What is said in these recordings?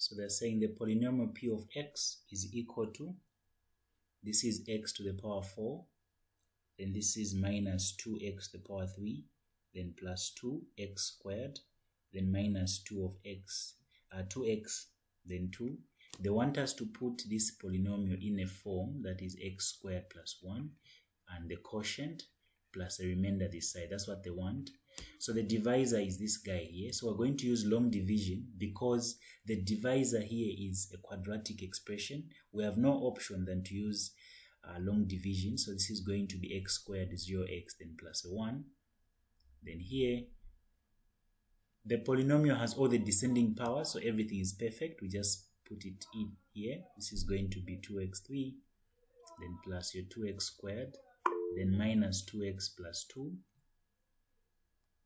So they're saying the polynomial p of x is equal to, this is x to the power 4, then this is minus 2x to the power 3, then plus 2x squared, then minus 2 of x, 2x, then 2. They want us to put this polynomial in a form that is x squared plus 1 and the quotient plus the remainder this side. That's what they want. So the divisor is this guy here. So we're going to use long division because the divisor here is a quadratic expression. We have no option than to use long division. So this is going to be x squared 0x then plus a 1. Then here, the polynomial has all the descending powers, so everything is perfect. We just put it in here. This is going to be 2x3, then plus your 2x squared, then minus 2x plus 2.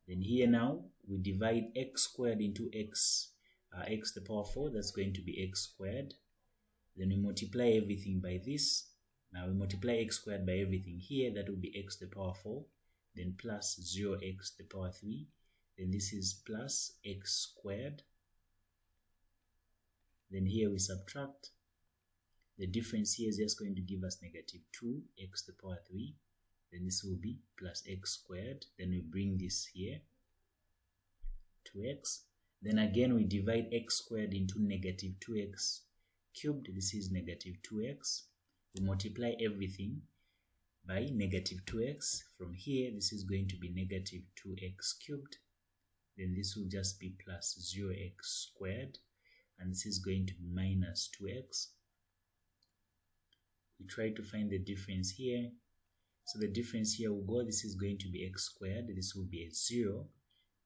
Then here now, we divide x squared into x to the power 4. That's going to be x squared. Then we multiply everything by this. Now we multiply x squared by everything here. That will be x to the power 4. Then plus 0x to the power 3. Then this is plus x squared. Then here we subtract. The difference here is just going to give us negative 2x to the power 3. Then this will be plus x squared. Then we bring this here, 2x. Then again we divide x squared into negative 2x cubed. This is negative 2x. We multiply everything by negative 2x. From here, this is going to be negative 2x cubed. Then this will just be plus 0x squared. And this is going to be minus 2x. We try to find the difference here. So the difference here will go, this is going to be x squared. This will be a 0.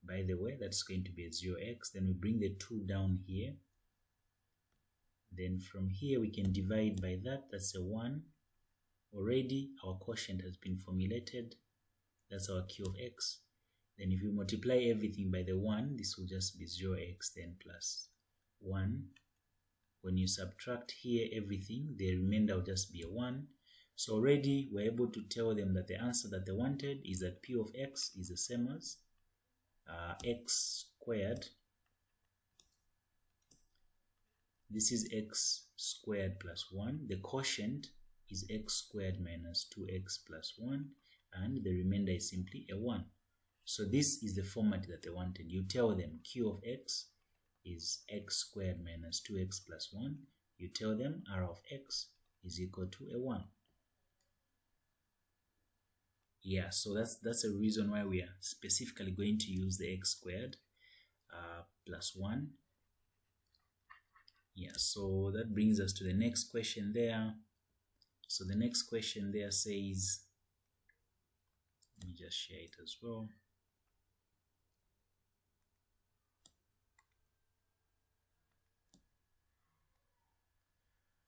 By the way, that's going to be a 0x. Then we bring the 2 down here. Then from here, we can divide by that. That's a 1. Already, our quotient has been formulated. That's our q of x. Then if you multiply everything by the 1, this will just be 0x then plus 1. When you subtract here everything, the remainder will just be a 1. So already we're able to tell them that the answer that they wanted is that p of x is the same as x squared. This is x squared plus 1. The quotient is x squared minus 2x plus 1. And the remainder is simply a 1. So this is the format that they wanted. You tell them q of x is x squared minus 2x plus 1. You tell them r of x is equal to a 1. Yeah, so that's a reason why we are specifically going to use the x squared plus 1. Yeah, so that brings us to the next question there. So the next question there says, let me just share it as well.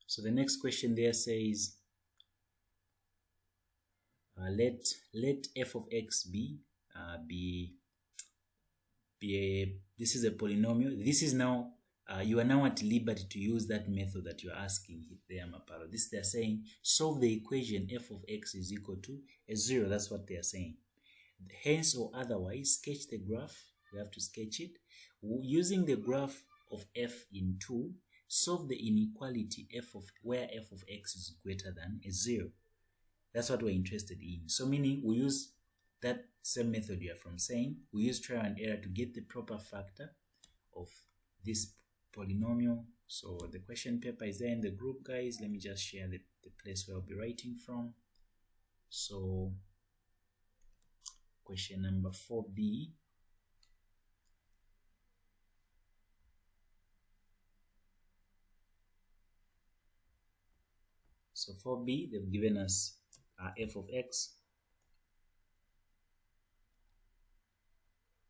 So the next question there says, let f of x be this is a polynomial. This is now you are now at liberty to use that method that you are asking there, Maparo. This they are saying solve the equation f of x is equal to a 0. That's what they are saying. Hence or otherwise, sketch the graph. We have to sketch it using the graph of f in 2. Solve the inequality f of where f of x is greater than a 0. That's what we're interested in. So meaning we use that same method you are from saying. We use trial and error to get the proper factor of this polynomial. So the question paper is there in the group, guys. Let me just share the place where I'll be writing from. So question number 4b. So 4b, they've given us f of x.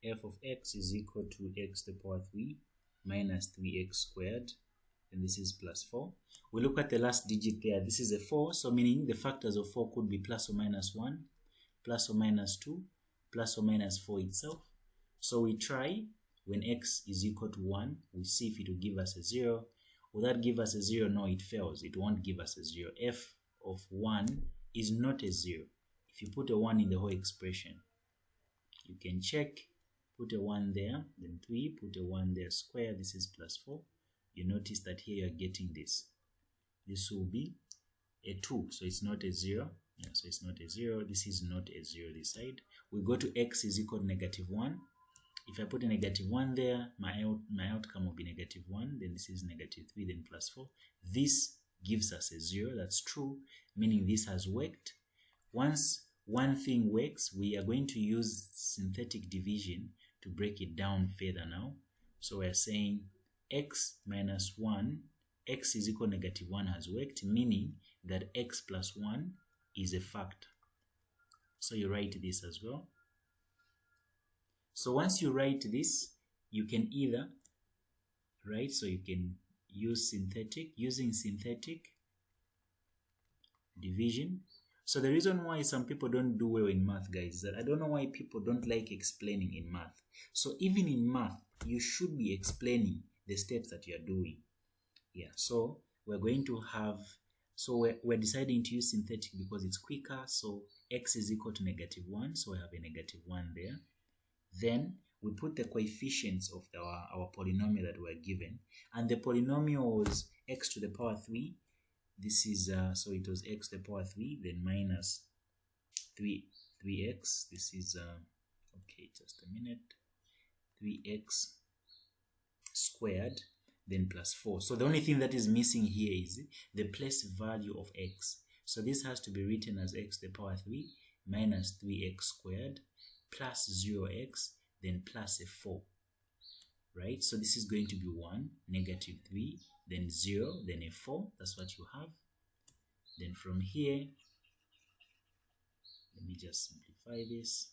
F of x is equal to x to the power 3 minus 3x squared. And this is plus 4. We look at the last digit there. This is a 4. So meaning the factors of 4 could be plus or minus 1, plus or minus 2, plus or minus 4 itself. So we try when x is equal to 1. We see if it will give us a 0. Will that give us a 0? No, it fails. It won't give us a 0. F of 1 is not a 0. If you put a 1 in the whole expression, you can check. Put a 1 there, then 3, put a 1 there, square, this is plus 4. you notice that here you're getting this. This will be a 2, so it's not a 0. Yeah, so it's not a 0. This is not a 0 this side. We go to x is equal to -1. If I put a -1 there, my outcome will be -1. Then this is -3, then +4. This gives us a 0. That's true, meaning this has worked. Once one thing works, we are going to use synthetic division to break it down further now. So we're saying x minus 1, x is equal to -1 has worked, meaning that x plus 1 is a factor. So you write this as well. So once you write this, you can either, right, so you can use using synthetic division. So the reason why some people don't do well in math, guys, is that I don't know why people don't like explaining in math. So even in math, you should be explaining the steps that you're doing. Yeah, so we're going to have, so we're deciding to use synthetic because it's quicker. So x is equal to -1, so we have a -1 there. Then we put the coefficients of our polynomial that were given, and the polynomial was x to the power 3. This is, so it was x to the power 3, then minus 3x. This is, okay, just a minute, 3x squared, then plus 4. So the only thing that is missing here is the place value of x. So this has to be written as x to the power 3 minus 3x squared plus 0x, then plus a 4. Right? So this is going to be 1, -3, then 0, then a 4. That's what you have. Then from here, let me just simplify this.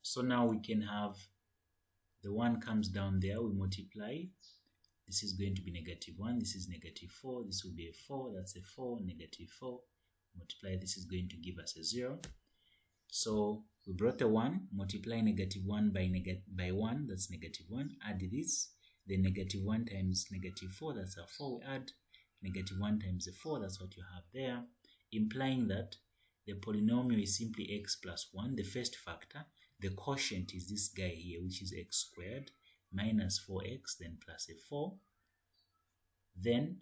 So now we can have the 1 comes down there, we multiply. This is going to be -1, this is -4, this will be a 4, that's a 4, -4, multiply, this is going to give us a 0. So we brought the 1, multiply -1 by 1, that's -1, add this, then -1 times -4, that's a 4, we add -1 times a 4, that's what you have there, implying that the polynomial is simply x plus 1, the first factor. The quotient is this guy here, which is x squared minus 4x, then plus a 4. Then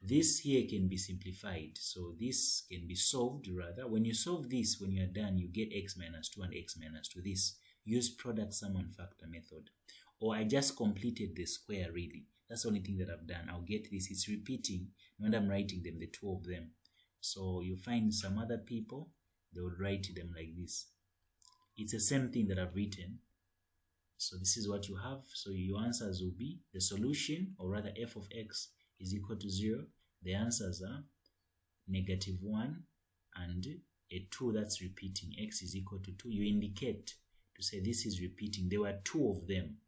this here can be simplified. So this can be solved rather. When you solve this, when you are done, you get x minus 2 and x minus 2. This, use product sum and factor method. Or I just completed the square really. That's the only thing that I've done. I'll get this. It's repeating when I'm writing them, the two of them. So you find some other people, they would write them like this. It's the same thing that I've written. So this is what you have. So your answers will be the solution, or rather f of x is equal to 0. The answers are -1 and a 2 that's repeating. X is equal to 2. You indicate to say this is repeating. There were 2 of them.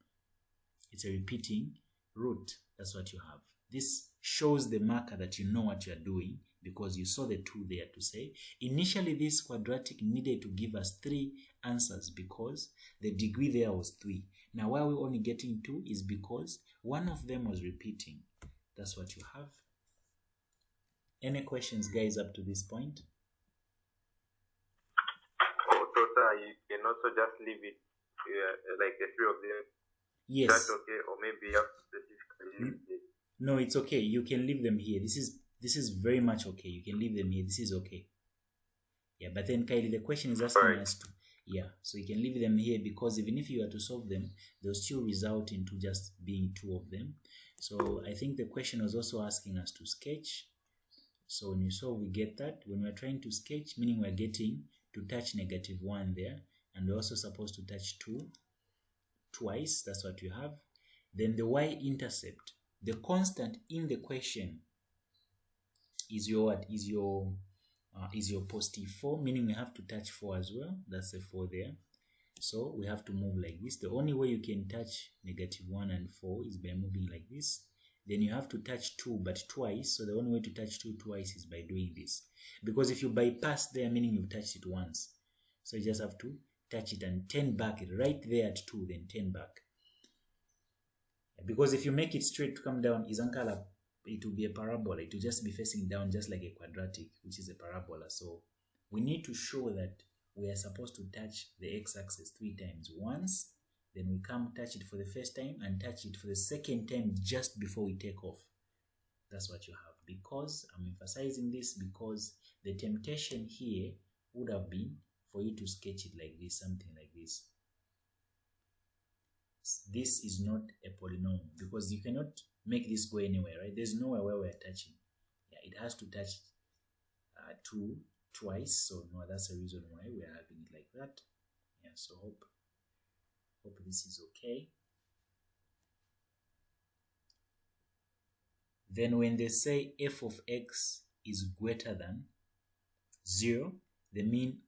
It's a repeating root. That's what you have. This shows the marker that you know what you're doing, because you saw the 2 there to say. Initially, this quadratic needed to give us 3 answers because the degree there was 3. Now, why we're only getting 2 is because one of them was repeating. That's what you have. Any questions, guys, up to this point? So, sir, you can also just leave it like the 3 of them. Yes. That's okay, or maybe you have to specifically leave it. No, it's okay. You can leave them here. This is very much okay. You can leave them here. This is okay. Yeah, but then Kylie, the question is asking us to, yeah, so you can leave them here because even if you were to solve them, they'll still result into just being 2 of them. So I think the question was also asking us to sketch. So when you solve, we get that. When we're trying to sketch, meaning we're getting to touch -1 there, and we're also supposed to touch 2 twice. That's what you have. Then the y-intercept, the constant in the question is your what? Is your positive 4, meaning we have to touch 4 as well. That's the 4 there. So we have to move like this. The only way you can touch -1 and 4 is by moving like this. Then you have to touch 2, but twice. So the only way to touch 2 twice is by doing this. Because if you bypass there, meaning you've touched it once. So you just have to touch it and turn back right there at 2, then turn back. Because if you make it straight to come down, it will be a parabola. It will just be facing down just like a quadratic, which is a parabola. So we need to show that we are supposed to touch the x-axis 3 times. Once, Then we come touch it for the first time and touch it for the second time just before we take off. That's what you have. Because I'm emphasizing this because the temptation here would have been for you to sketch it like this, something like this. This is not a polynomial because you cannot make this go anywhere, right? There's nowhere where we're touching. Yeah, it has to touch 2 twice. So no, that's the reason why we're having it like that. Yeah, so hope this is okay. Then when they say f of x is greater than 0, they mean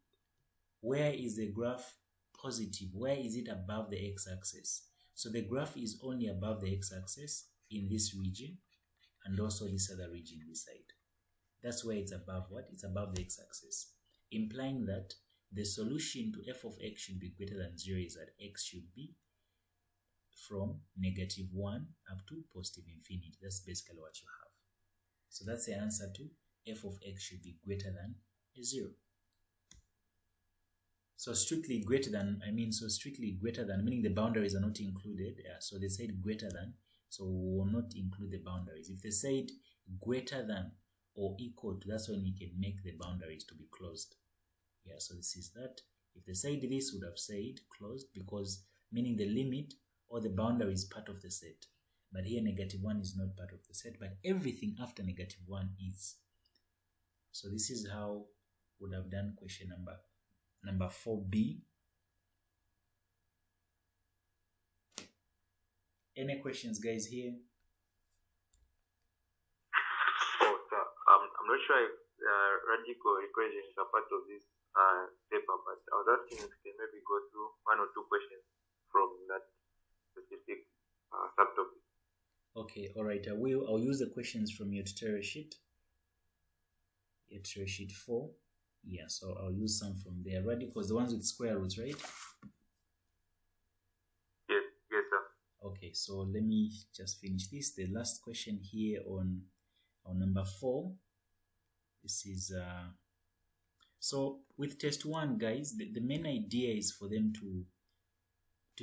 where is the graph positive? Where is it above the x-axis? So the graph is only above the x-axis in this region and also this other region this side. That's where it's above what? It's above the x-axis, implying that the solution to f of x should be greater than 0 is that x should be from -1 up to positive infinity. That's basically what you have. So that's the answer to f of x should be greater than 0. So strictly greater than, meaning the boundaries are not included. Yeah, so they said greater than, so we will not include the boundaries. If they said greater than or equal to, that's when we can make the boundaries to be closed. Yeah, so this is that. If they said this, would have said closed, because meaning the limit or the boundary is part of the set. But here -1 is not part of the set, but everything after -1 is. So this is how would have done question number 4b. Any questions, guys, here? Oh, sir, I'm not sure if radical equations are part of this paper, but I was asking if you can maybe go through 1 or 2 questions from that specific subtopic. Okay, all right. I'll use the questions from your tutorial sheet. Your tutorial sheet 4. Yeah, so I'll use some from there. Radicals, the ones with square roots, right? Yes, sir. Okay, so let me just finish this. The last question here on number 4. This is so with test 1, guys, the main idea is for them to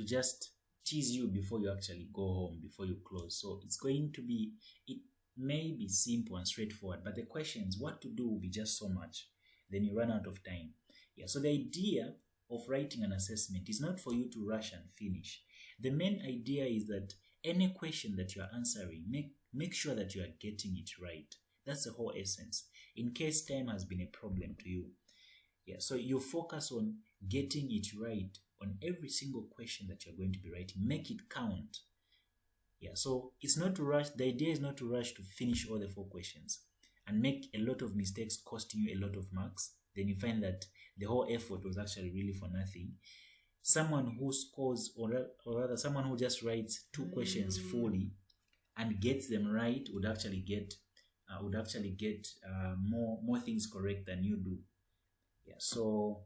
just tease you before you actually go home, before you close. So it's going to be, it may be simple and straightforward, but the questions, what to do, will be just so much. Then you run out of time. Yeah, so the idea of writing an assessment is not for you to rush and finish. The main idea is that any question that you are answering, make sure that you are getting it right. That's the whole essence, in case time has been a problem to you. Yeah, so you focus on getting it right on every single question that you're going to be writing. Make it count. Yeah, so it's not to rush. The idea is not to rush to finish all the 4 questions and make a lot of mistakes costing you a lot of marks. Then you find that the whole effort was actually really for nothing. Someone who scores, or rather someone who just writes 2 questions fully and gets them right would actually get more things correct than you do. Yeah, so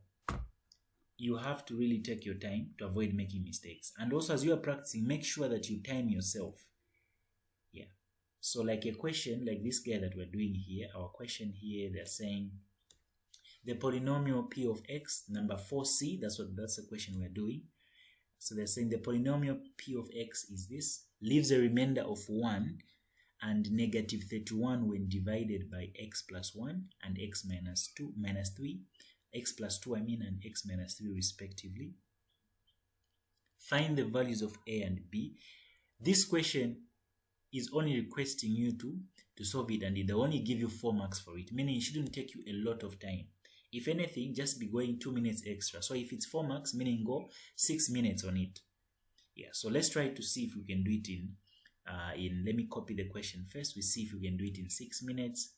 you have to really take your time to avoid making mistakes. And also, as you are practicing, make sure that you time yourself. Yeah. So like a question like this guy that we're doing here, our question here, they're saying the polynomial p of x, number 4c, that's the question we're doing. So they're saying the polynomial p of x is this, leaves a remainder of 1 and -31 when divided by x plus 1 and x minus 3, x plus 2 and x minus 3 respectively. Find the values of a and b. This question is only requesting you to solve it, and they'll only give you 4 marks for it, meaning it shouldn't take you a lot of time. If anything, just be going 2 minutes extra. So if it's 4 marks, meaning go 6 minutes on it. Yeah, so let's try to see if we can do it in let me copy the question first. We see if we can do it in 6 minutes.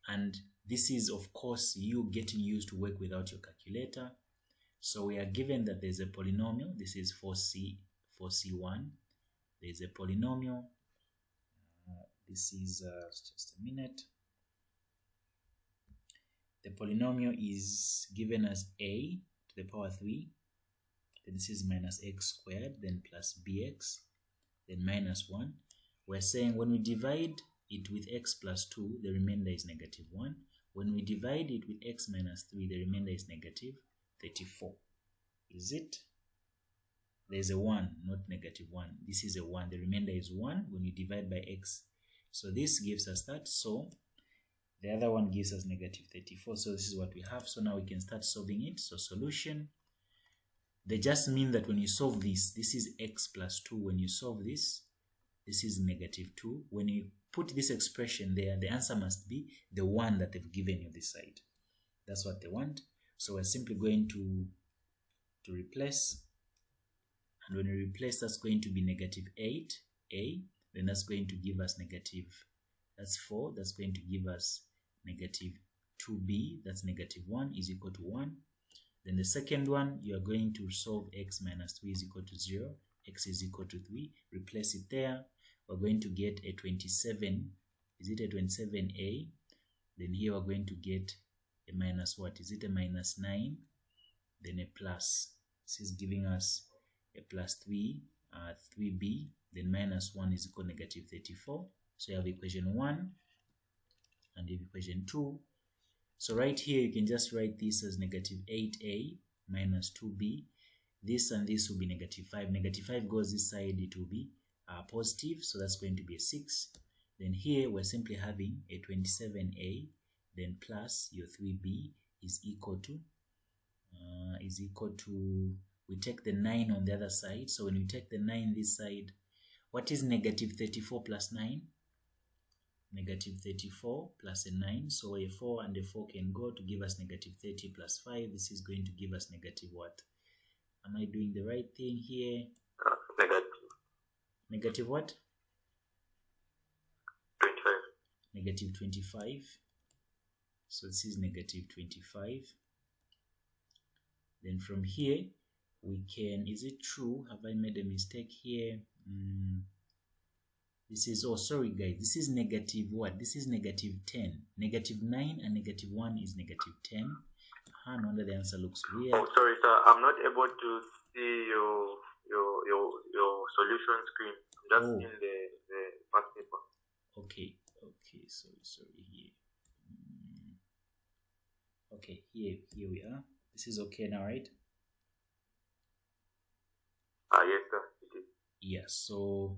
And this is, of course, you getting used to work without your calculator. So we are given that there's a polynomial. This is 4c1. There's a polynomial. This is just a minute. The polynomial is given as a to the power 3. Then this is minus x squared, then plus bx, then minus 1. We're saying when we divide it with x plus 2, the remainder is -1. When we divide it with x minus 3, the remainder is -34. Is it? There's a 1, not negative 1. This is a 1. The remainder is 1 when you divide by x. So this gives us that. So the other one gives us negative 34. So this is what we have. So now we can start solving it. So solution. They just mean that when you solve this, this is x plus 2. When you solve this, this is negative 2. When you put this expression there, the answer must be the one that they've given you this side. That's what they want. So we're simply going to replace. And when we replace, that's going to be negative 8a. Then that's going to give us negative, that's 4. That's going to give us negative 2b. That's negative 1 is equal to 1. Then the second one, you are going to solve x minus 3 is equal to 0. X is equal to 3. Replace it there. We're going to get a 27. Is it a 27a? Then here we're going to get a minus what? Is it a minus 9? Then a plus. This is giving us a plus 3, 3b. Then minus 1 is equal to negative 34. So you have equation 1 and you have equation 2. So right here, you can just write this as negative 8a minus 2b. This and this will be negative 5. Negative 5 goes this side, it will be positive. So that's going to be a 6. Then here, we're simply having a 27a, then plus your 3b is equal to, we take the 9 on the other side. So when we take the 9 this side, what is negative 34 plus 9? Negative 34 plus a 9. So a 4 and a 4 can go to give us negative 30 plus 5. This is going to give us negative what? Am I doing the right thing here? Negative. Negative what? 25. Negative 25. So this is negative 25. Then from here, we can, is it true? Have I made a mistake here? This is, oh sorry guys, this is negative what? This is negative 10. Negative 9 and negative 1 is negative 10. No wonder the answer looks weird. Oh sorry sir, I'm not able to see your solution screen. I'm just in the past paper. Okay, sorry here. Okay, here we are. This is okay now, right? Yes sir, it is. Yeah, so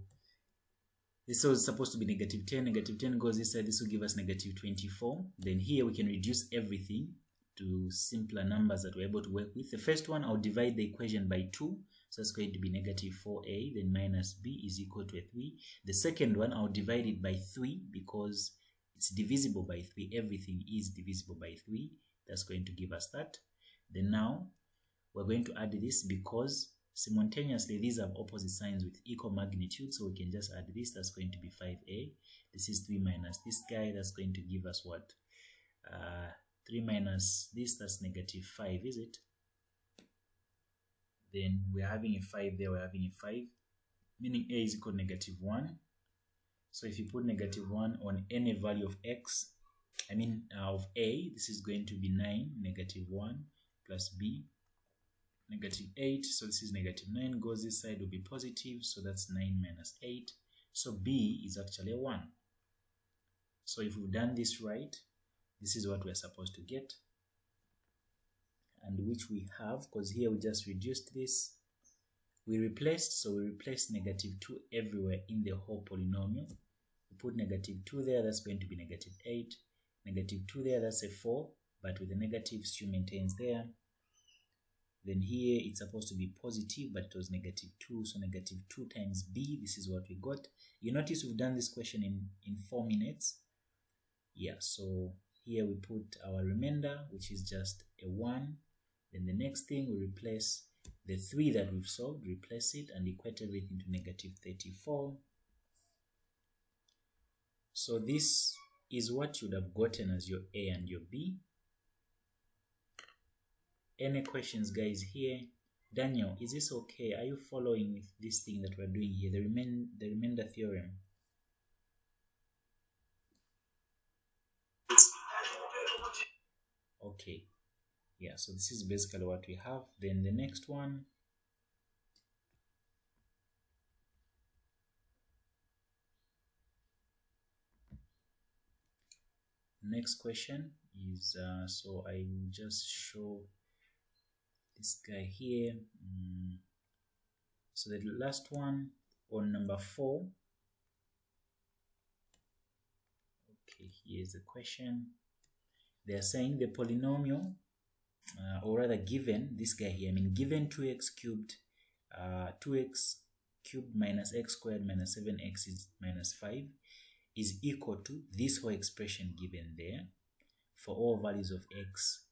this was supposed to be negative 10. Negative 10 goes this side. This will give us negative 24. Then here we can reduce everything to simpler numbers that we're able to work with. The first one, I'll divide the equation by 2. So it's going to be negative 4a. Then minus b is equal to a 3. The second one, I'll divide it by 3 because it's divisible by 3. Everything is divisible by 3. That's going to give us that. Then now, we're going to add this because simultaneously, these have opposite signs with equal magnitude, so we can just add this. That's going to be 5a. This is 3 minus this guy. That's going to give us what? 3 minus this, that's negative 5, is it? Then we're having a 5 there, we're having a 5, meaning a is equal to negative 1. So if you put negative 1 on any value of x, of a, this is going to be 9, negative 1, plus b, negative 8. So this is negative 9, goes this side will be positive, so that's 9 minus 8. So b is actually a 1. So if we've done this right, this is what we're supposed to get, and which we have, because here we just reduced this. We replaced negative 2 everywhere in the whole polynomial. We put negative 2 there, that's going to be negative 8. Negative 2 there, that's a 4, but with the negative still maintains there. Then here it's supposed to be positive, but it was negative 2, so negative 2 times b, this is what we got. You notice we've done this question in 4 minutes. Yeah, so here we put our remainder, which is just a 1. Then the next thing, we replace the 3 that we've solved, replace it and equate everything to negative 34. So this is what you would have gotten as your A and your B. Any questions, guys, here? Daniel, is this okay? Are you following with this thing that we're doing here, the remainder theorem? Okay. Yeah, so this is basically what we have. Then the next one. Next question is, so I will just show this guy here. So the last one on number 4. Okay, here's the question. They are saying the polynomial, or rather given this guy here, given 2x cubed, 2x cubed minus x squared minus 7x is minus 5 is equal to this whole expression given there for all values of x.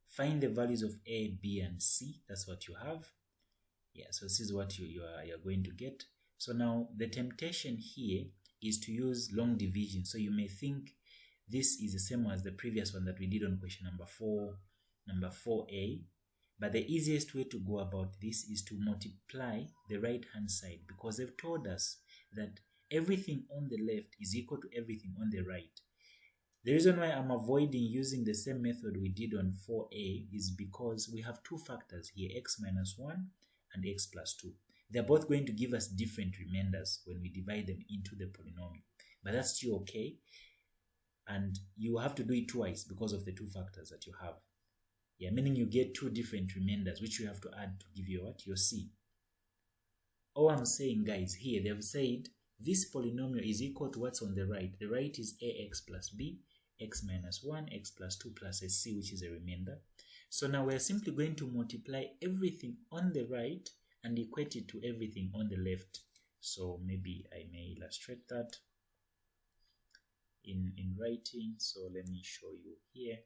Find the values of a, b, and c. That's what you have. Yeah, so this is what you're going to get. So now the temptation here is to use long division. So you may think this is the same as the previous one that we did on question number 4a. But the easiest way to go about this is to multiply the right hand side, because they've told us that everything on the left is equal to everything on the right. The reason why I'm avoiding using the same method we did on 4a is because we have two factors here, x minus 1 and x plus 2. They're both going to give us different remainders when we divide them into the polynomial. But that's still okay. And you have to do it twice because of the two factors that you have. Yeah, meaning you get two different remainders which you have to add to give you what? Your c. All I'm saying, guys, here they've said this polynomial is equal to what's on the right. The right is ax plus b, x minus 1, x plus 2 plus a c, which is a remainder. So now we're simply going to multiply everything on the right and equate it to everything on the left. So maybe I may illustrate that in writing. So let me show you here.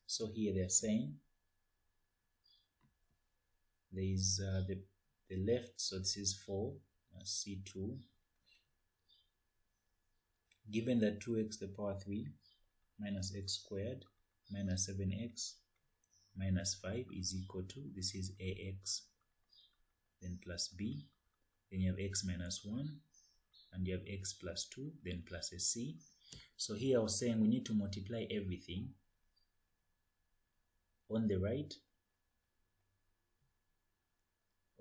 So here they're saying there is the left, so this is 4, c2, given that 2x to the power 3 minus x squared minus 7x minus 5 is equal to, this is ax, then plus b, then you have x minus 1, and you have x plus 2, then plus a c. So here I was saying we need to multiply everything on the right.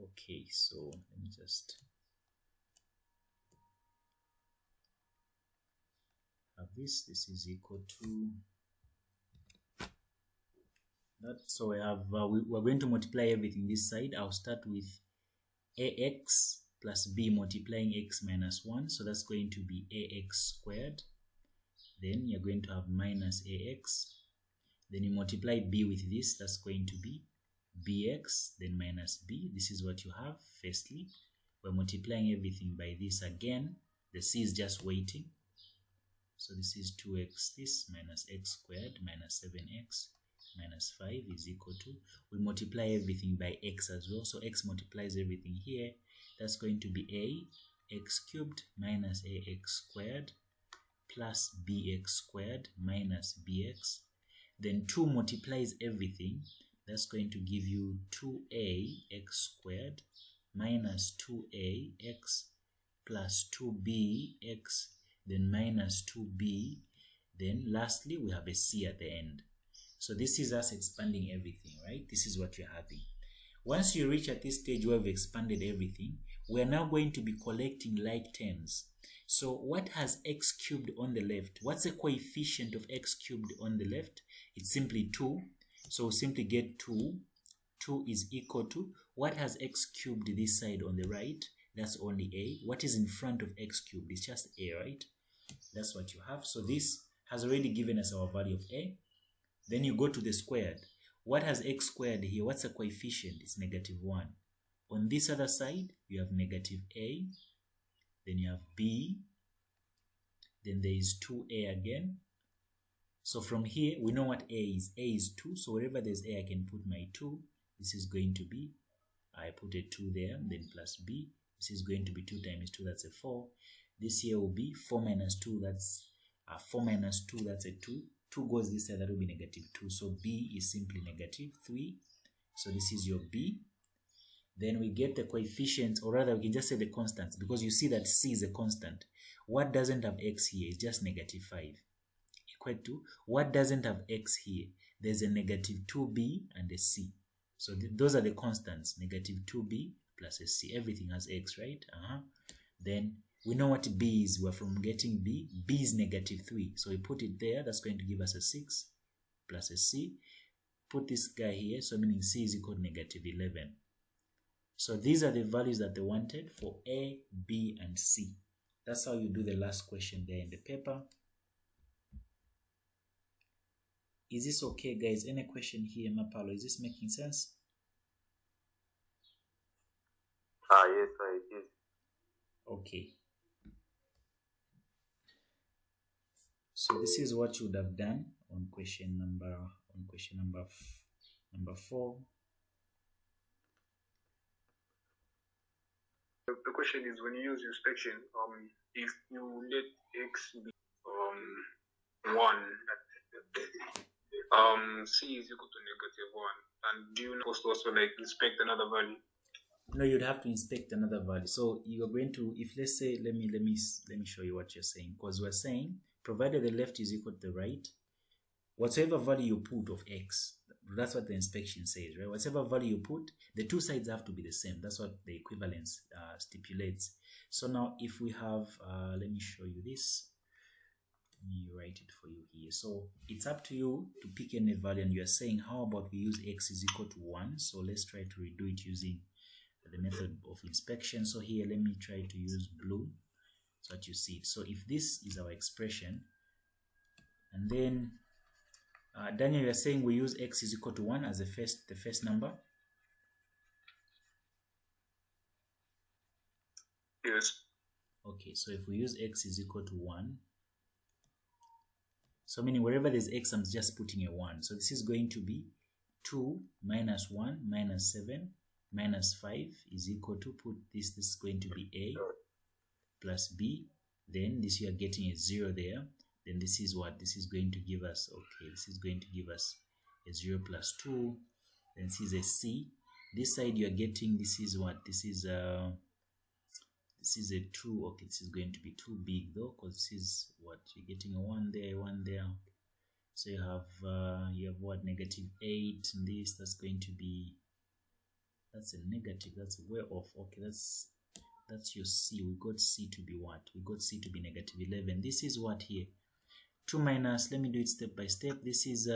Okay, so let me just have this is equal to that. So we have we're going to multiply everything this side. I'll start with ax plus b multiplying x minus 1, so that's going to be ax squared. Then you're going to have minus ax. Then you multiply b with this, that's going to be bx, then minus b. This is what you have. Firstly, we're multiplying everything by this again. The c is just waiting. So this is 2x this minus x squared minus 7x minus 5 is equal to, we multiply everything by x as well. So x multiplies everything here. That's going to be a x cubed minus ax squared plus bx squared minus bx. Then 2 multiplies everything. That's going to give you 2ax squared minus 2ax plus 2bx, then minus 2b. Then lastly, we have a c at the end. So this is us expanding everything, right? This is what you're having. Once you reach at this stage where we've expanded everything, we are now going to be collecting like terms. So what has x cubed on the left? What's the coefficient of x cubed on the left? It's simply 2. So we'll simply get 2. 2 is equal to, what has x cubed this side on the right? That's only a. What is in front of x cubed? It's just a, right? That's what you have. So this has already given us our value of a. Then you go to the squared. What has x squared here? What's the coefficient? It's negative 1. On this other side, you have negative a. Then you have b. Then there is 2a again. So from here, we know what a is. A is 2. So wherever there's a, I can put my 2. This is going to be, I put a 2 there, then plus b. This is going to be 2 times 2, that's a 4. This here will be 4 minus 2, that's 4 minus 2, that's a 2. 2 goes this side, that will be negative 2. So b is simply negative 3. So this is your b. Then we get the coefficients, or rather we can just say the constants, because you see that c is a constant. What doesn't have x here is just negative 5. Equal to, what doesn't have x here? There's a negative 2b and a c. So those are the constants, negative 2b plus a c. Everything has x, right? Then we know what b is. We're from getting b. B is negative 3. So we put it there. That's going to give us a 6 plus a c. Put this guy here, so meaning c is equal to negative 11. So these are the values that they wanted for A, B, and C. That's how you do the last question there in the paper. Is this okay, guys? Any question here, Mapalo? Is this making sense? Yes, sir, it is. Okay. So this is what you would have done on question number 4. The question is, when you use inspection, if you let x be 1, c is equal to -1, and do you also like inspect another value? No, you'd have to inspect another value. So you're going to, if let's say, let me show you what you're saying, because we're saying provided the left is equal to the right, whatever value you put of x, that's what the inspection says, right? Whatever value you put, the two sides have to be the same. That's what the equivalence stipulates. So now if we have, let me show you this. Let me write it for you here. So it's up to you to pick any value, and you're saying, how about we use x is equal to 1? So let's try to redo it using the method of inspection. So here, let me try to use blue so that you see it. So if this is our expression, and then Daniel, you're saying we use x is equal to 1 as the first number? Yes. Okay, so if we use x is equal to 1, so meaning wherever there's x, I'm just putting a 1. So this is going to be 2 minus 1 minus 7 minus 5 is equal to, put this is going to be a plus b. Then this, you are getting a 0 there. Then this is what this is going to give us. Okay, this is going to give us a 0 plus 2. Then this is a c. This side you are getting, this is what? This is a 2. Okay, this is going to be too big though, because this is what you're getting, a 1 there, 1 there. So you have what? Negative 8. And this, that's going to be, that's a negative. That's way off. Okay, that's your c. We got c to be what? We got c to be negative 11. This is what here? 2 minus, let me do it step by step. This is,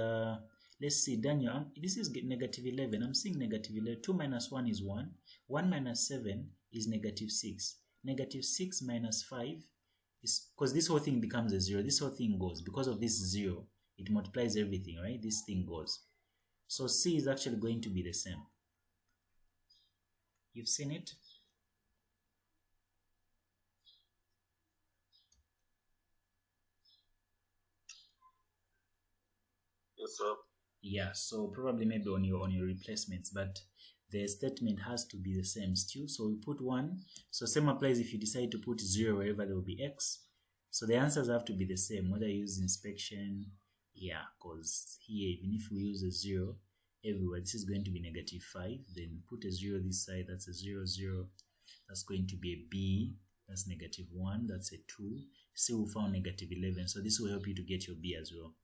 let's see, Daniel, this is negative 11. I'm seeing negative 11. 2 minus 1 is 1. 1 minus 7 is negative 6. Negative 6 minus 5 is, because this whole thing becomes a 0. This whole thing goes. Because of this 0, it multiplies everything, right? This thing goes. So c is actually going to be the same. You've seen it? Yes, sir. Yeah, so probably maybe on your replacements, but the statement has to be the same still. So we put 1. So same applies if you decide to put 0 wherever there will be x. So the answers have to be the same, whether you use inspection, yeah, because here, even if we use a 0 everywhere, this is going to be negative 5. Then put a 0 this side, that's a 0, 0. That's going to be a b, that's negative 1, that's a 2. C, we found negative 11, so this will help you to get your b as well.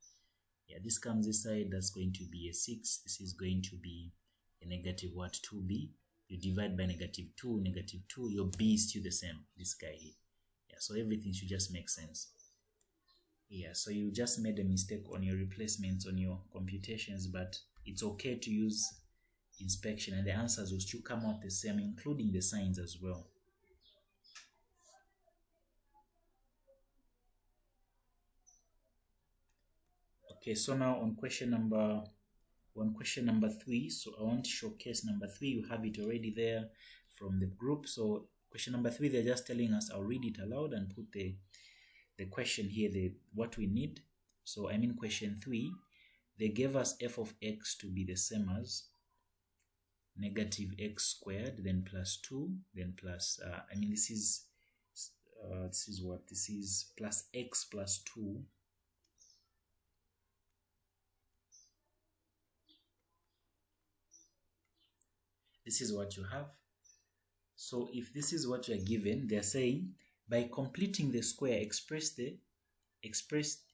Yeah, this comes this side, that's going to be a 6. This is going to be a negative what? 2b. You divide by negative 2, negative 2, your b is still the same, this guy here. Yeah, so everything should just make sense. Yeah, so you just made a mistake on your replacements, on your computations, but it's okay to use inspection and the answers will still come out the same, including the signs as well. Okay, so now on question number 3, so I want to showcase number 3. You have it already there from the group. So question number 3, they're just telling us, I'll read it aloud and put the question here, what we need. So I mean question 3, they gave us f of x to be the same as negative x squared, then plus 2, then plus, this is what? This is plus x plus 2. This is what you have. So if this is what you are given, they're saying by completing the square, express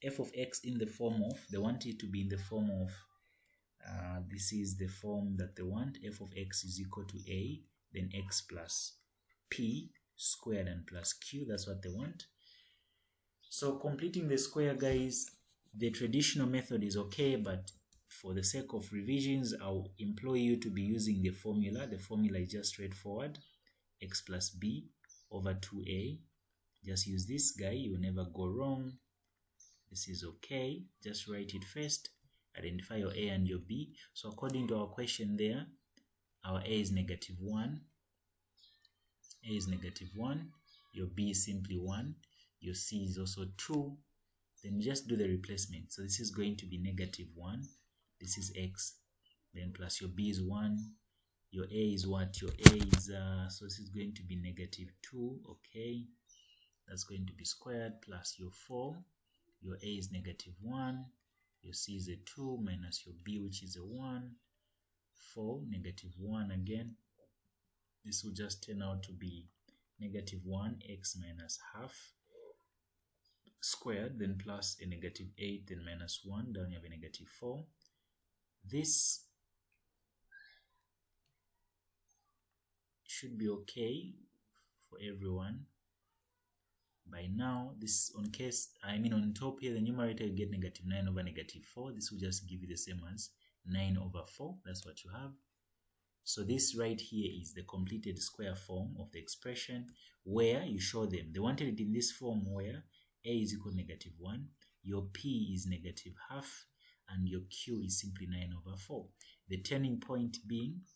f of x in the form of, they want it to be in the form of, this is the form that they want, f of x is equal to a, then x plus p squared and plus q, that's what they want. So completing the square, guys, the traditional method is okay, but for the sake of revisions, I'll employ you to be using the formula. The formula is just straightforward. X plus B over 2A. Just use this guy. You'll never go wrong. This is okay. Just write it first. Identify your A and your B. So according to our question there, our A is -1. A is -1. Your B is simply 1. Your C is also 2. Then just do the replacement. So this is going to be -1. This is X. Then plus your B is 1. Your A is what? Your A is, so this is going to be -2. Okay. That's going to be squared plus your 4. Your A is -1. Your C is a 2 minus your B, which is a 1. 4, -1 again. This will just turn out to be -1 x minus half squared, then plus a -8, then minus 1. Down you have a -4. This should be okay for everyone. By now, this on top here, the numerator you get -9 over -4. This will just give you the same as 9 over 4. That's what you have. So this right here is the completed square form of the expression where you show them. They wanted it in this form where A is equal to -1, your P is -half, and your Q is simply 9 over 4. The turning point being,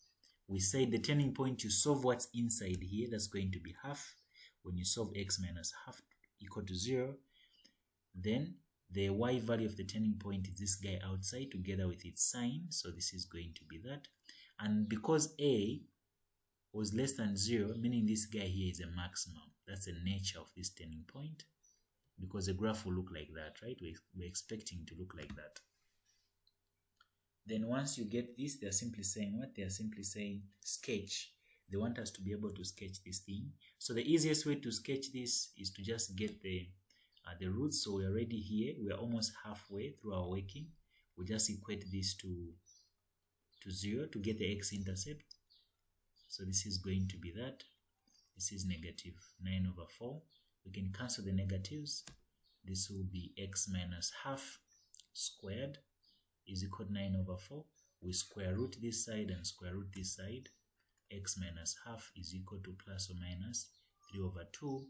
we say the turning point, you solve what's inside here, that's going to be half. When you solve x minus half equal to 0, then the y value of the turning point is this guy outside together with its sign. So this is going to be that. And because A was less than 0, meaning this guy here is a maximum. That's the nature of this turning point, because the graph will look like that, right? We're expecting to look like that. Then once you get this, they're simply saying what? They're simply saying sketch. They want us to be able to sketch this thing. So the easiest way to sketch this is to just get the roots. So we're already here. We're almost halfway through our working. We just equate this to 0 to get the x-intercept. So this is going to be that. This is -9 over 4. We can cancel the negatives. This will be x minus half squared is equal to 9 over 4. We square root this side and square root this side. X minus half is equal to plus or minus 3 over 2.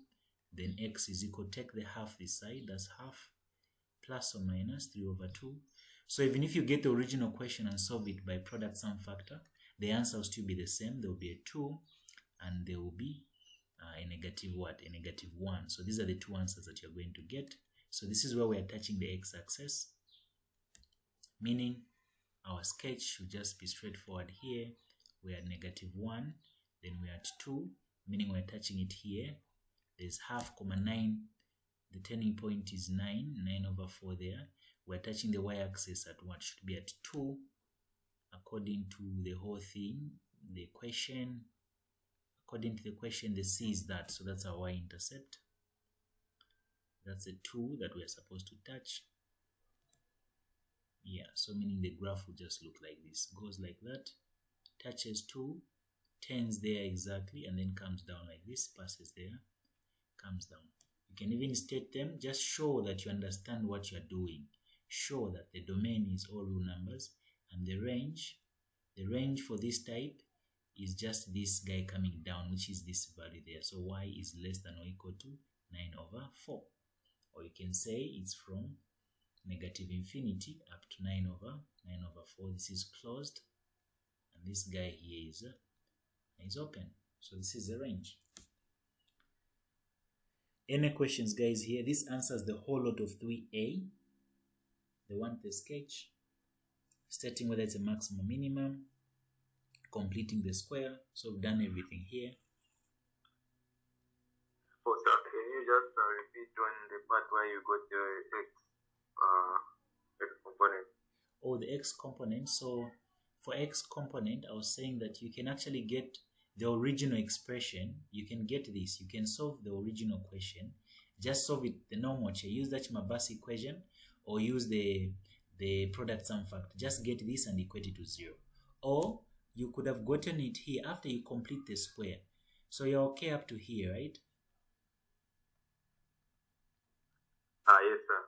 Then x is equal, take the half this side, that's half, plus or minus 3 over 2. So even if you get the original question and solve it by product sum factor, the answer will still be the same. There will be a 2 and there will be a -1. So these are the two answers that you're going to get. So this is where we're touching the x-axis, meaning our sketch should just be straightforward here. We're at -1, then we're at 2, meaning we're touching it here. There's half, 9. The turning point is 9 over 4 there. We're touching the y-axis at what should be at 2, according to the whole thing, the equation. According to the question, the C is that, so that's our y-intercept. That's a 2 that we're supposed to touch. Yeah, so meaning the graph will just look like this. Goes like that, touches 2, turns there exactly, and then comes down like this, passes there, comes down. You can even state them, just show that you understand what you're doing. Show that the domain is all real numbers, and the range for this type is just this guy coming down, which is this value there. So y is less than or equal to 9 over 4. Or you can say it's from -infinity up to 9 over 4. This is closed, and this guy here is open. So this is the range. Any questions, guys, here? This answers the whole lot of 3A. They want the sketch, stating whether it's a maximum, minimum, completing the square. So we've done everything here. Oh, sir, can you just repeat on the part where you got the x component? Oh, the x component. So for x component, I was saying that you can actually get the original expression. You can get this. You can solve the original question. Just solve it the normal way. Use that Chima-Base equation or use the product sum factor. Just get this and equate it to 0. Or you could have gotten it here after you complete the square. So you're okay up to here, right? Yes, sir.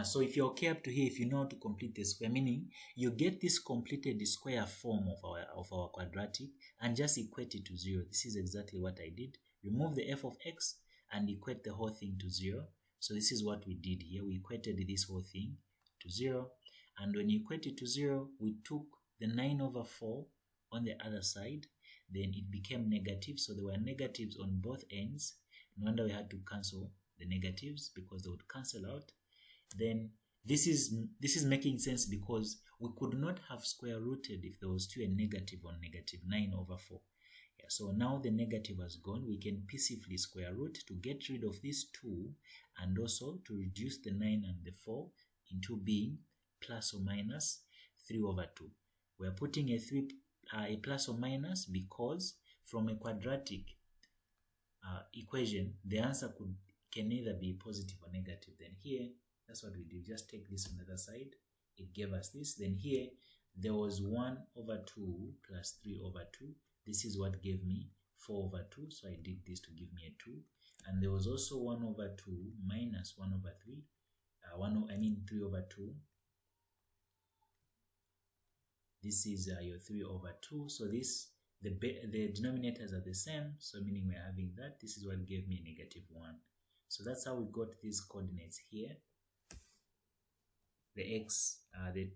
So if you're okay up to here, if you know how to complete the square, meaning you get this completed square form of our quadratic and just equate it to 0. This is exactly what I did. Remove the f of x and equate the whole thing to 0. So this is what we did here. We equated this whole thing to 0. And when you equate it to 0, we took the 9/4 on the other side. Then it became negative. So there were negatives on both ends. No wonder we had to cancel the negatives because they would cancel out. Then this is making sense because we could not have square rooted if there was still a negative on negative 9/4. Yeah, so now the negative has gone. We can peacefully square root to get rid of this 2 and also to reduce the 9 and the 4 into being plus or minus 3/2. We're putting a plus or minus because from a quadratic equation, the answer can either be positive or negative. Then here, that's what we did. Just take this on the other side. It gave us this. Then here, there was 1/2 plus 3/2. This is what gave me 4/2. So I did this to give me a 2. And there was also 1/2 minus 1/3. 3/2. This is your 3/2. So the denominators are the same. So meaning we're having that. This is what gave me a -1. So that's how we got these coordinates here. The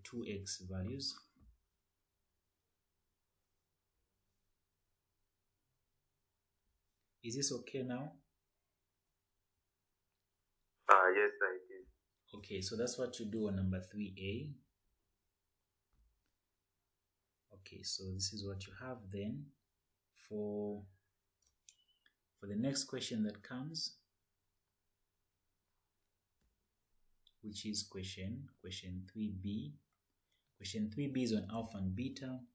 2x values. Is this okay now? Yes, I did. Okay, so that's what you do on number 3A. Okay, so this is what you have then for the next question that comes, which is question 3B. Question 3B is on alpha and beta.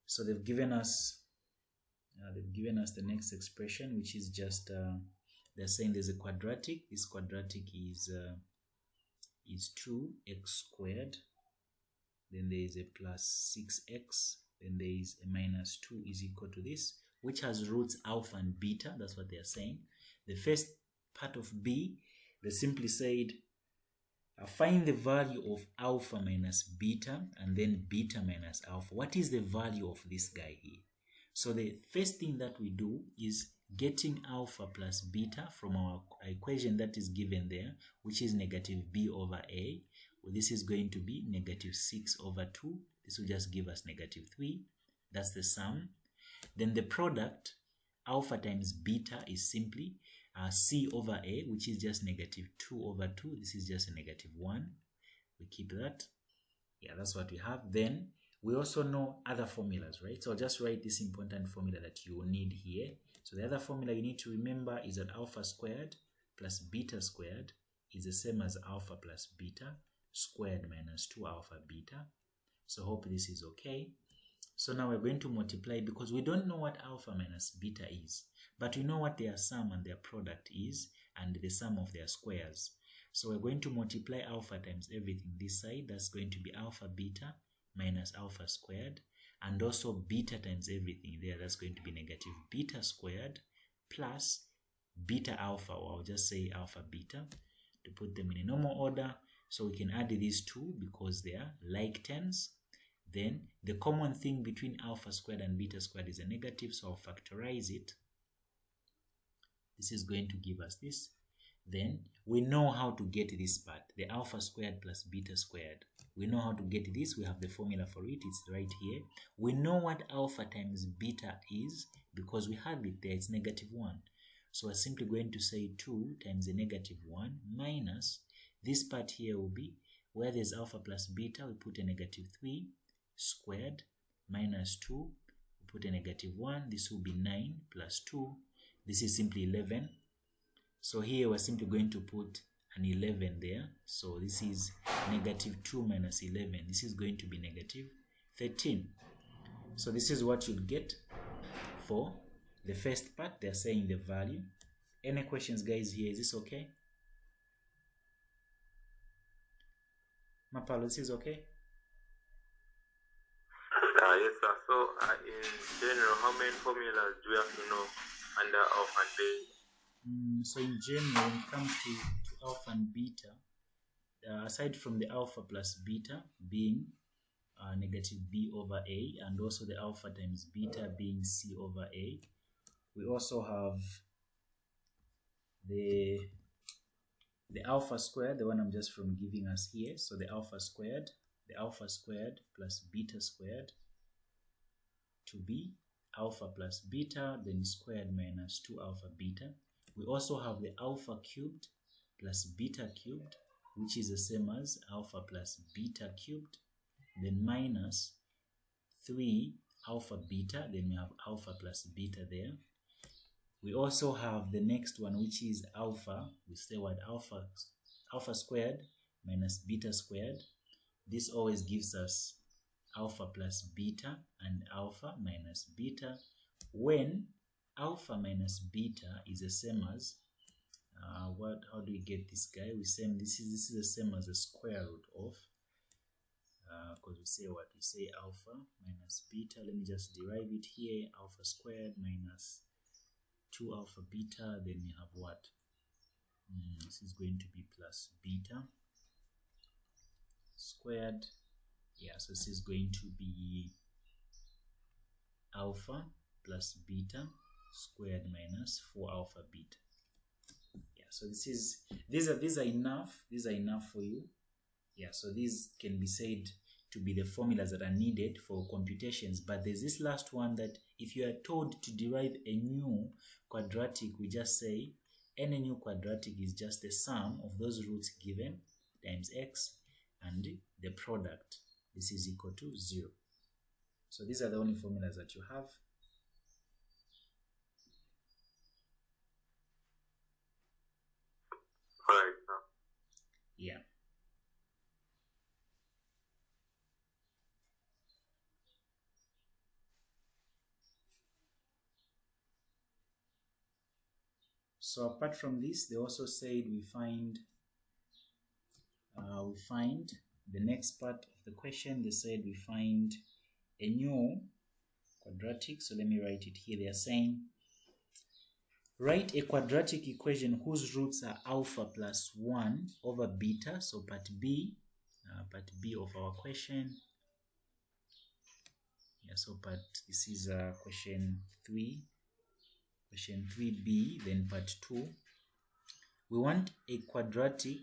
So they've given us the next expression, which is just they're saying there's a quadratic. This quadratic is 2x squared. Then there is a plus 6x. Then there is a minus 2 is equal to this, which has roots alpha and beta. That's what they're saying. The first part of B, they simply said, find the value of alpha minus beta and then beta minus alpha. What is the value of this guy here? So the first thing that we do is getting alpha plus beta from our equation that is given there, which is -b/a. Well, this is going to be -6/2. This will just give us -3. That's the sum. Then the product, alpha times beta, is simply c/a, which is just -2/2. This is just a -1. We keep that. Yeah, that's what we have. Then we also know other formulas, right? So I'll just write this important formula that you will need here. So the other formula you need to remember is that alpha squared plus beta squared is the same as alpha plus beta squared minus 2 alpha beta. So hope this is okay. So now we're going to multiply because we don't know what alpha minus beta is, but we know what their sum and their product is and the sum of their squares. So we're going to multiply alpha times everything this side. That's going to be alpha beta minus alpha squared, and also beta times everything there. That's going to be -beta squared plus beta alpha, or I'll just say alpha beta to put them in a normal order. So we can add these two because they are like terms. Then the common thing between alpha squared and beta squared is a negative, so I'll factorize it. This is going to give us this. Then we know how to get this part, the alpha squared plus beta squared. We know how to get this. We have the formula for it. It's right here. We know what alpha times beta is because we have it there. It's -1. So we're simply going to say 2 times the -1 minus this part here will be where there's alpha plus beta, we put a -3 squared minus 2, we put a -1. This will be 9 plus 2. This is simply 11. So here we're simply going to put an 11 there. So this is -2 minus 11. This is going to be -13. So this is what you'll get for the first part. They're saying the value. Any questions, guys, here? Is this okay? Mapalo, this is okay? Yes, sir. So in general, how many formulas do we have to know under alpha and beta? So in general, when it comes to alpha and beta, aside from the alpha plus beta being negative b over a, and also the alpha times beta being c over a, we also have the alpha squared, the one I'm just from giving us here. So the alpha squared plus beta squared to be alpha plus beta, then squared minus 2 alpha beta. We also have the alpha cubed plus beta cubed, which is the same as alpha plus beta cubed, then minus 3 alpha beta, then we have alpha plus beta there. We also have the next one, which is alpha. We say what? Alpha squared minus beta squared. This always gives us alpha plus beta and alpha minus beta, when alpha minus beta is the same as how do we get this guy? We say this is the same as the square root of, because we say what? We say alpha minus beta. Let me just derive it here. Alpha squared minus 2 alpha beta, then we have what? This is going to be plus beta squared. Yeah, so this is going to be alpha plus beta squared minus 4 alpha beta. Yeah, so these are enough for you. Yeah, so these can be said to be the formulas that are needed for computations. But there's this last one that if you are told to derive a new quadratic, we just say any new quadratic is just the sum of those roots given times x and the product. This is equal to 0. So these are the only formulas that you have. Alright, Yeah. So apart from this, they also said we find the next part of the question. They said we find a new quadratic. So let me write it here. They are saying write a quadratic equation whose roots are alpha plus 1 over beta. So part B of our question. Yeah, so this is question 3b, then part 2. We want a quadratic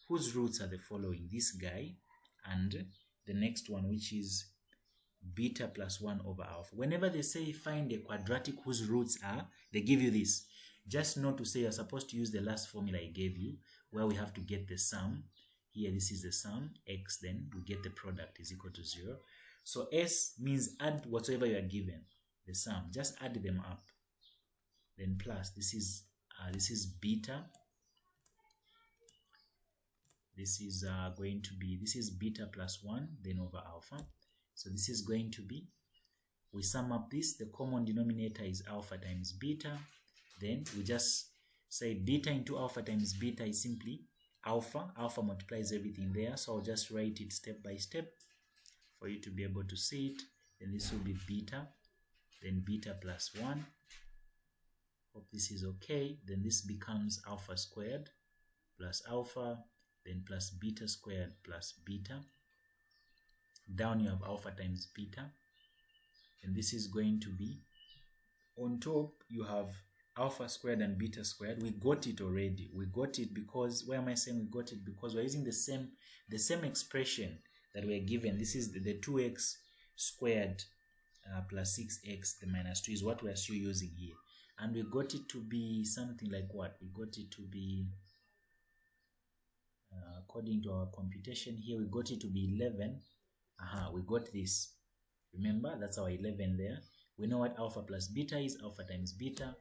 whose roots are the following: this guy and the next one, which is beta plus 1 over alpha. Whenever they say find a quadratic whose roots are, they give you this. Just not to say you're supposed to use the last formula I gave you, where we have to get the sum. Here, this is the sum, x, then we get the product is equal to 0. So S means add whatsoever you are given, the sum. Just add them up. Then plus, this is beta. This is going to be, this is beta plus 1, then over alpha. So this is going to be, we sum up this, the common denominator is alpha times beta. Then we just say beta into alpha times beta is simply alpha. Alpha multiplies everything there. So I'll just write it step by step for you to be able to see it. Then this will be beta, then beta plus 1. Hope this is okay. Then this becomes alpha squared plus alpha, then plus beta squared plus beta. Down you have alpha times beta. And this is going to be, on top you have alpha squared and beta squared. We got it already. We got it because, why am I saying we got it? Because we're using the same expression that we're given. This is the 2x squared plus 6x, the minus 2 is what we're still using here. And we got it to be something like what? We got it to be, according to our computation here, we got it to be 11. We got this. Remember, that's our 11 there. We know what alpha plus beta is, alpha times beta.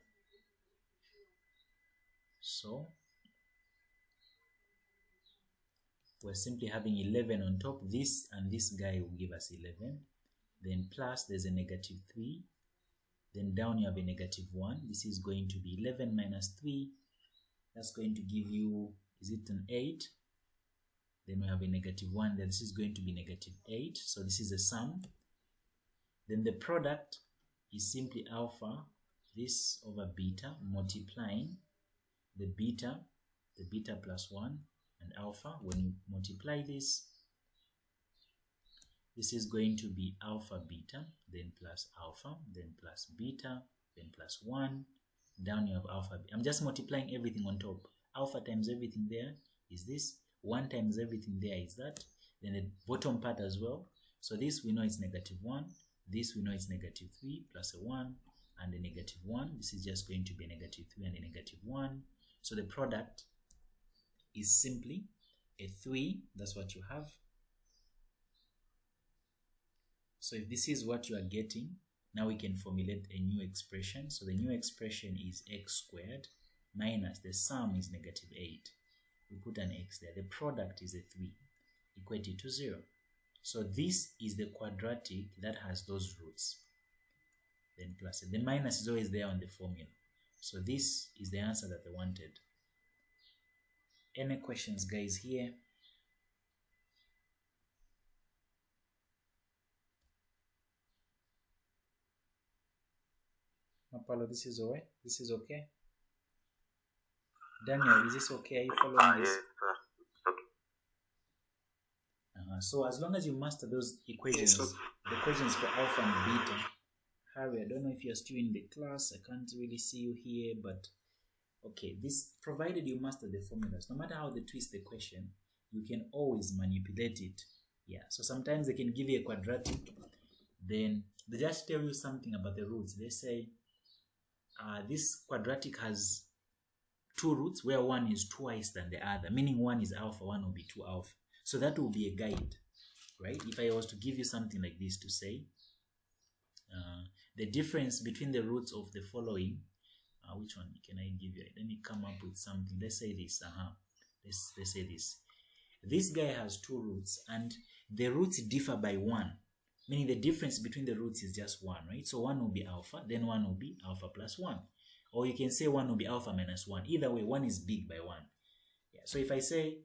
So we're simply having 11 on top. This and this guy will give us 11. Then plus, there's a negative 3. Then down you have a negative 1. This is going to be 11 minus 3. That's going to give you, is it an 8? Then we have a negative 1. Then this is going to be negative 8. So this is the sum. Then the product is simply alpha this over beta multiplying the beta plus 1 and alpha. When you multiply this, this is going to be alpha beta, then plus alpha, then plus beta, then plus 1. Down you have alpha. I'm just multiplying everything on top. Alpha times everything there is this. 1 times everything there is that. Then the bottom part as well. So this we know it's -1. This we know it's -3 plus a 1 and a -1. This is just going to be a -3 and a -1. So the product is simply a 3. That's what you have. So if this is what you are getting, now we can formulate a new expression. So the new expression is x squared minus the sum is -8. We put an x there. The product is a 3 equated to 0. So this is the quadratic that has those roots. Then plus it. The minus is always there on the formula. So this is the answer that they wanted. Any questions, guys, here? Mapalo, this is alright? This is okay? Daniel, is this okay? Are you following this? Yes, sir. Okay. So as long as you master those equations, the equations for alpha and beta. Harry, I don't know if you're still in the class. I can't really see you here, but okay, this provided you master the formulas, no matter how they twist the question, you can always manipulate it. Yeah, so sometimes they can give you a quadratic, then they just tell you something about the roots. They say this quadratic has 2 roots where one is twice than the other, meaning one is alpha, one will be 2 alpha. So that will be a guide, right? If I was to give you something like this to say the difference between the roots of the following, which one can I give you? Let me come up with something. Let's say this. Let's say this. This guy has 2 roots and the roots differ by 1, meaning the difference between the roots is just 1, right? So 1 will be alpha, then 1 will be alpha plus 1. Or you can say 1 will be alpha minus 1. Either way, 1 is big by 1. Yeah. So if I say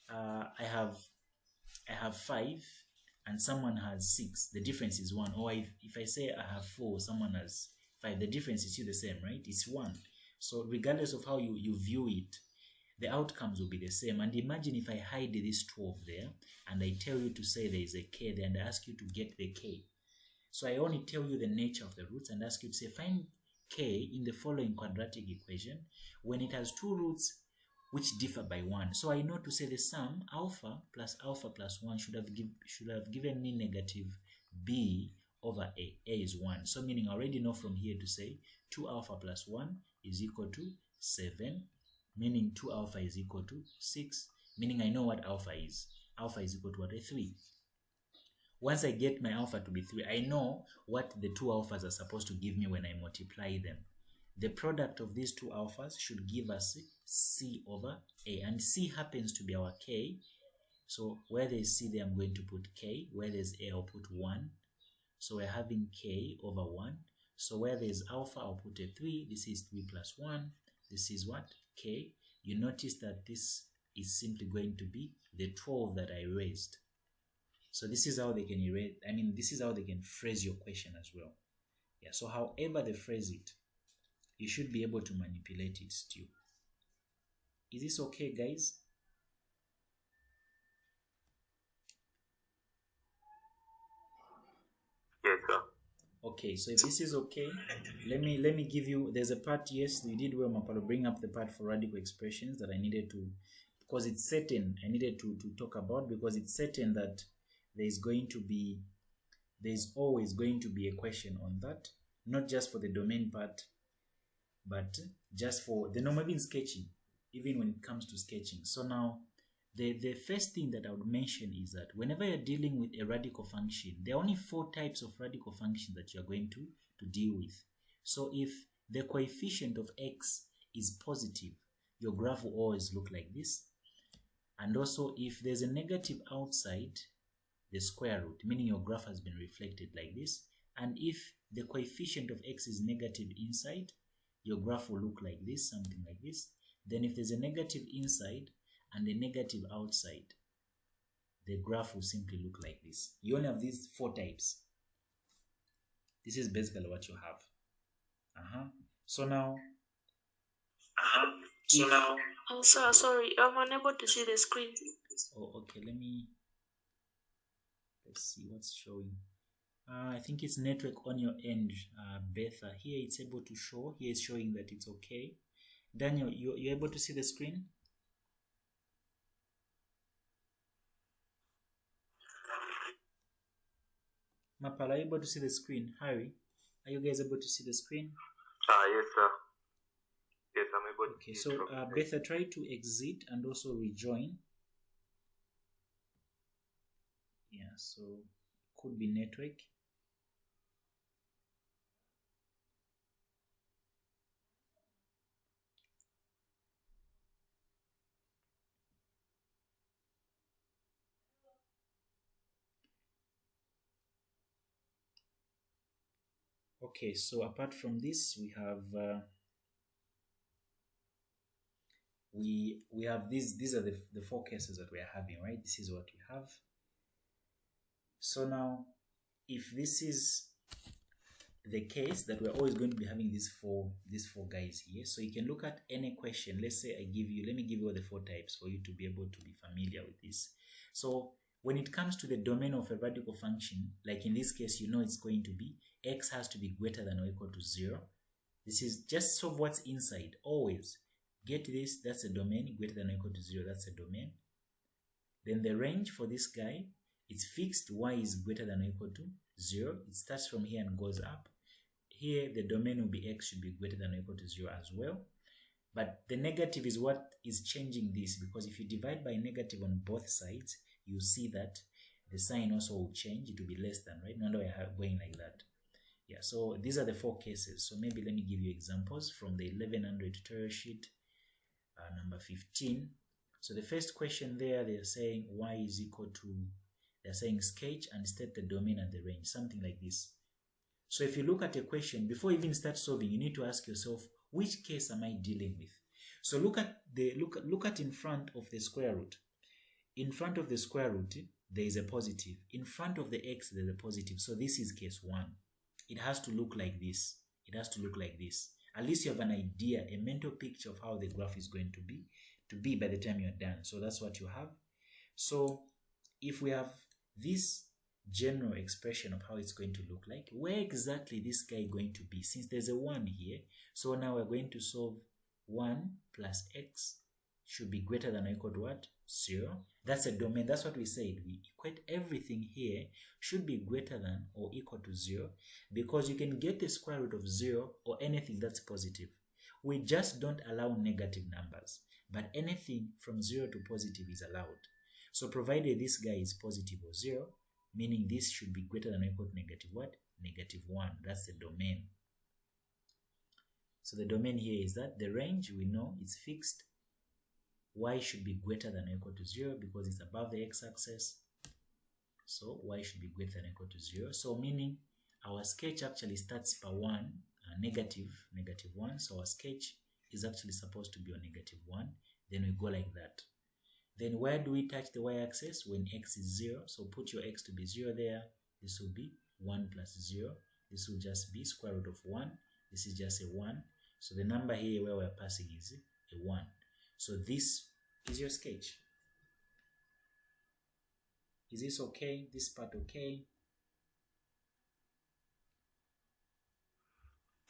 I have 5 and someone has 6, the difference is 1. Or if I say I have 4, someone has 5, the difference is still the same, right? It's 1. So regardless of how you view it, the outcomes will be the same. And imagine if I hide this 12 there and I tell you to say there is a k there and I ask you to get the k. So I only tell you the nature of the roots and ask you to say find k in the following quadratic equation when it has 2 roots which differ by 1. So I know to say the sum alpha plus 1 should have given me negative b over a. A is 1. So meaning I already know from here to say 2 alpha plus 1 is equal to 7, meaning 2 alpha is equal to 6, meaning I know what alpha is. Alpha is equal to what? A 3. Once I get my alpha to be 3, I know what the 2 alphas are supposed to give me when I multiply them. The product of these 2 alphas should give us c over a, and c happens to be our k. So where there is c there, I'm going to put k. Where there's a, I'll put 1. So we're having k over 1. So where there's alpha, I'll put a 3. This is 3 plus 1. This is what? K. You notice that this is simply going to be the 12 that I raised. So this is how they can erase, this is how they can phrase your question as well. Yeah, so however they phrase it, you should be able to manipulate it still. Is this okay, guys? Yes, sir. Okay, so if this is okay, let me give you, there's a part, yes, you did well, Mapalo, bring up the part for radical expressions that I needed to, because it's certain, I needed to talk about, because it's certain that there's always going to be a question on that, not just for the domain part, but just for the normal in sketching, even when it comes to sketching. So now, the first thing that I would mention is that whenever you're dealing with a radical function, there are only 4 types of radical functions that you're going to deal with. So if the coefficient of x is positive, your graph will always look like this. And also if there's a negative outside the square root, meaning your graph has been reflected like this. And if the coefficient of x is negative inside, your graph will look like this, something like this. Then if there's a negative inside and a negative outside, the graph will simply look like this. You only have these 4 types. This is basically what you have. So now, Oh, sir, sorry, I'm unable to see the screen. oh, okay, let's see what's showing. I think it's network on your end, Betha. Here it's able to show. Here it's showing that it's okay. Daniel, you're able to see the screen? Mapala, are you able to see the screen? Harry, are you guys able to see the screen? Yes, sir. Yes, I'm able to. Okay, so Betha, try to exit and also rejoin. Yeah, so could be network. Okay, so apart from this, we have we have these are the four cases that we are having, right? This is what we have. So now, if this is the case that we're always going to be having these four guys here, so you can look at any question. Let's say let me give you all the four types for you to be able to be familiar with this. So when it comes to the domain of a radical function, like in this case, you know it's going to be x has to be greater than or equal to 0. This is just solve what's inside. Always get this, that's a domain, greater than or equal to 0, that's a domain. Then the range for this guy, it's fixed, y is greater than or equal to 0. It starts from here and goes up. Here the domain will be x should be greater than or equal to 0 as well. But the negative is what is changing this, because if you divide by negative on both sides, you see that the sign also will change. It will be less than, right? No wonder we're going like that. Yeah, so these are the four cases. So maybe let me give you examples from the 1100 tutorial sheet, number 15. So the first question there, they're saying y is equal to, they're saying sketch and state the domain and the range, something like this. So if you look at a question, before you even start solving, you need to ask yourself, which case am I dealing with? So look at in front of the square root. In front of the square root, there is a positive. In front of the x, there's a positive. So this is case 1. It has to look like this. It has to look like this. At least you have an idea, a mental picture of how the graph is going to be by the time you're done. So that's what you have. So if we have this general expression of how it's going to look like, where exactly this guy going to be? Since there's a 1 here, so now we're going to solve 1 plus x should be greater than or equal to what? 0. That's a domain. That's what we said. We equate everything here should be greater than or equal to 0, because you can get the square root of 0 or anything that's positive. We just don't allow negative numbers, but anything from 0 to positive is allowed. So provided this guy is positive or 0, meaning this should be greater than or equal to negative what? Negative 1. That's the domain. So the domain here is that the range, we know it's fixed. Y should be greater than or equal to 0 because it's above the x-axis. So y should be greater than or equal to 0. So meaning our sketch actually starts per 1, negative 1. So our sketch is actually supposed to be on negative 1. Then we go like that. Then where do we touch the y-axis? When x is 0. So put your x to be 0 there. This will be 1 plus 0. This will just be square root of 1. This is just a 1. So the number here where we're passing is a 1. So this is your sketch. Is this okay? This part okay?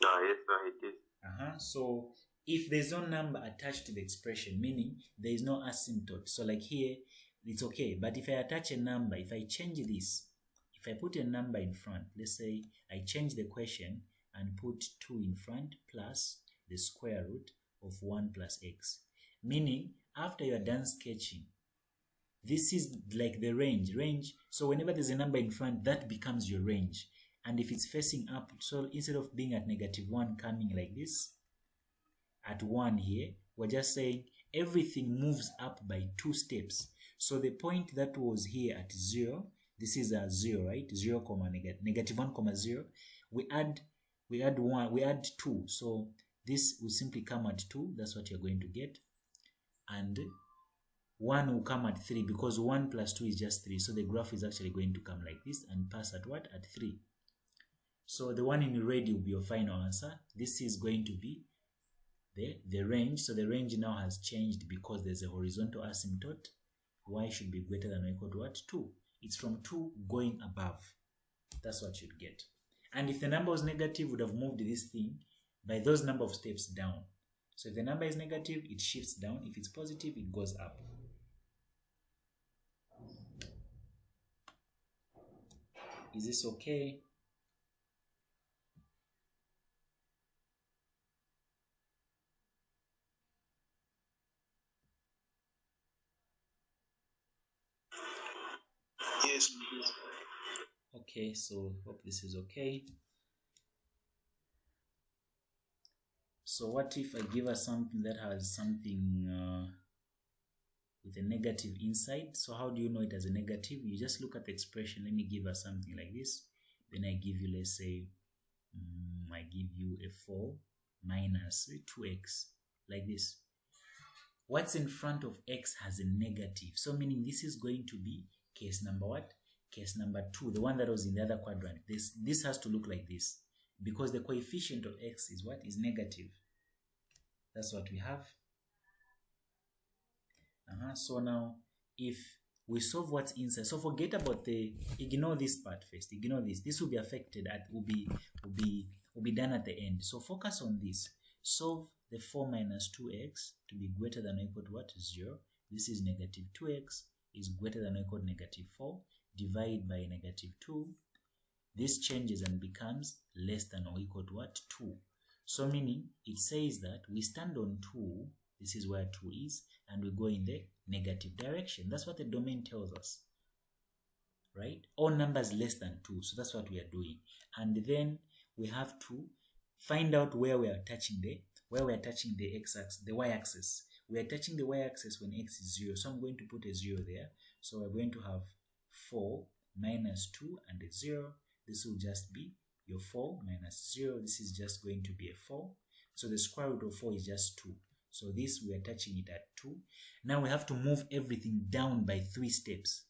Yes, sir, it is. So if there's no number attached to the expression, meaning there is no asymptote. So like here, it's okay. But if I attach a number, if I change this, if I put a number in front, let's say I change the question and put 2 in front plus the square root of 1 plus x. Meaning, after you are done sketching, this is like the range. So whenever there's a number in front, that becomes your range. And if it's facing up, so instead of being at negative 1 coming like this, at 1 here, we're just saying everything moves up by 2 steps. So the point that was here at 0, this is a 0, right? 0, negative 1, 0. We add 1, we add 2. So this will simply come at 2. That's what you're going to get. And 1 will come at 3 because 1 plus 2 is just 3. So the graph is actually going to come like this and pass at what? At 3. So the one in red will be your final answer. This is going to be the range. So the range now has changed because there's a horizontal asymptote. Y should be greater than or equal to what? 2. It's from 2 going above. That's what you'd get. And if the number was negative, would have moved this thing by those number of steps down. So if the number is negative, it shifts down. If it's positive, it goes up. Is this okay? Yes. Okay, so hope this is okay. So what if I give us something that has something with a negative inside? So how do you know it has a negative? You just look at the expression. Let me give us something like this. Then I give you, let's say, I give you a 4 minus 2x, like this. What's in front of x has a negative. So meaning this is going to be case number what? Case number 2, the one that was in the other quadrant. This has to look like this because the coefficient of x is what? Is negative. That's what we have. So now if we solve what's inside, so forget about ignore this part first, ignore this. This will be affected will be done at the end. So focus on this. Solve the 4 minus 2x to be greater than or equal to what? 0. This is negative 2x is greater than or equal to negative 4. Divide by negative 2. This changes and becomes less than or equal to what? 2. So meaning it says that we stand on 2. This is where 2 is, and we go in the negative direction. That's what the domain tells us, right? All numbers less than 2. So that's what we are doing. And then we have to find out where we are touching the x-axis, the y-axis. We are touching the y-axis when x is 0. So I'm going to put a 0 there. So we're going to have 4 minus 2 and a 0. This will just be your 4 minus 0. This is just going to be a 4. So the square root of 4 is just 2. So this we are touching it at 2. Now we have to move everything down by 3 steps,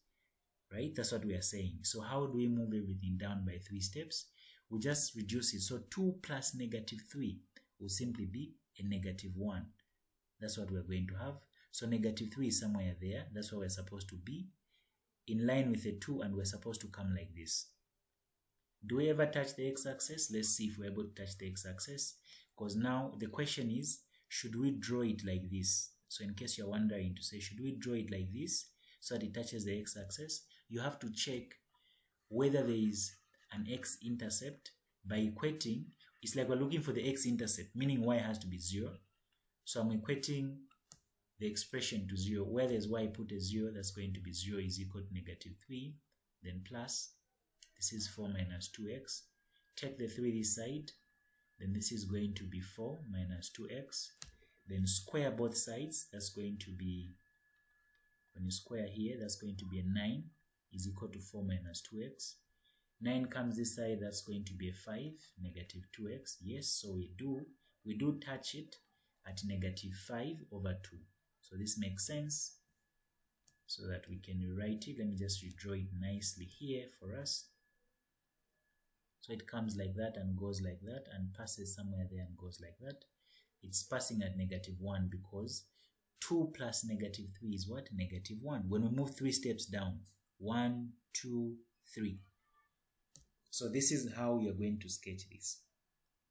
right? That's what we are saying. So how do we move everything down by 3 steps? We just reduce it. So 2 plus negative 3 will simply be a negative 1. That's what we're going to have. So negative 3 is somewhere there. That's where we're supposed to be. In line with the 2, and we're supposed to come like this. Do we ever touch the x-axis? Let's see if we're able to touch the x-axis. Because now the question is, should we draw it like this? So in case you're wondering to say, should we draw it like this so that it touches the x-axis? You have to check whether there is an x-intercept by equating. It's like we're looking for the x-intercept, meaning y has to be 0. So I'm equating the expression to 0. Where there's y, put a 0. That's going to be 0 is equal to negative 3. Then plus, this is 4 minus 2x. Take the 3 this side. Then this is going to be 4 minus 2x. Then square both sides. That's going to be, when you square here, that's going to be a 9 is equal to 4 minus 2x. 9 comes this side, that's going to be a 5, negative 2x. Yes, so we do touch it at negative 5 over 2. So this makes sense so that we can rewrite it. Let me just redraw it nicely here for us. So it comes like that and goes like that and passes somewhere there and goes like that. It's passing at negative 1 because 2 plus negative 3 is what? Negative 1. When we move 3 steps down, 1, 2, 3. So this is how you're going to sketch this.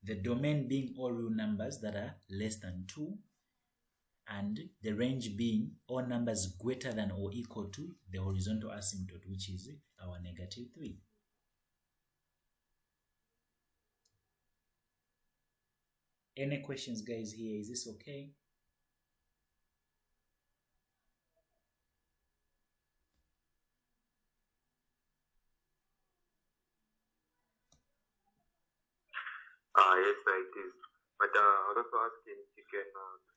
The domain being all real numbers that are less than 2, and the range being all numbers greater than or equal to the horizontal asymptote, which is our negative 3. Any questions, guys, here? Is this okay? Yes, it is. But I was also asking if you can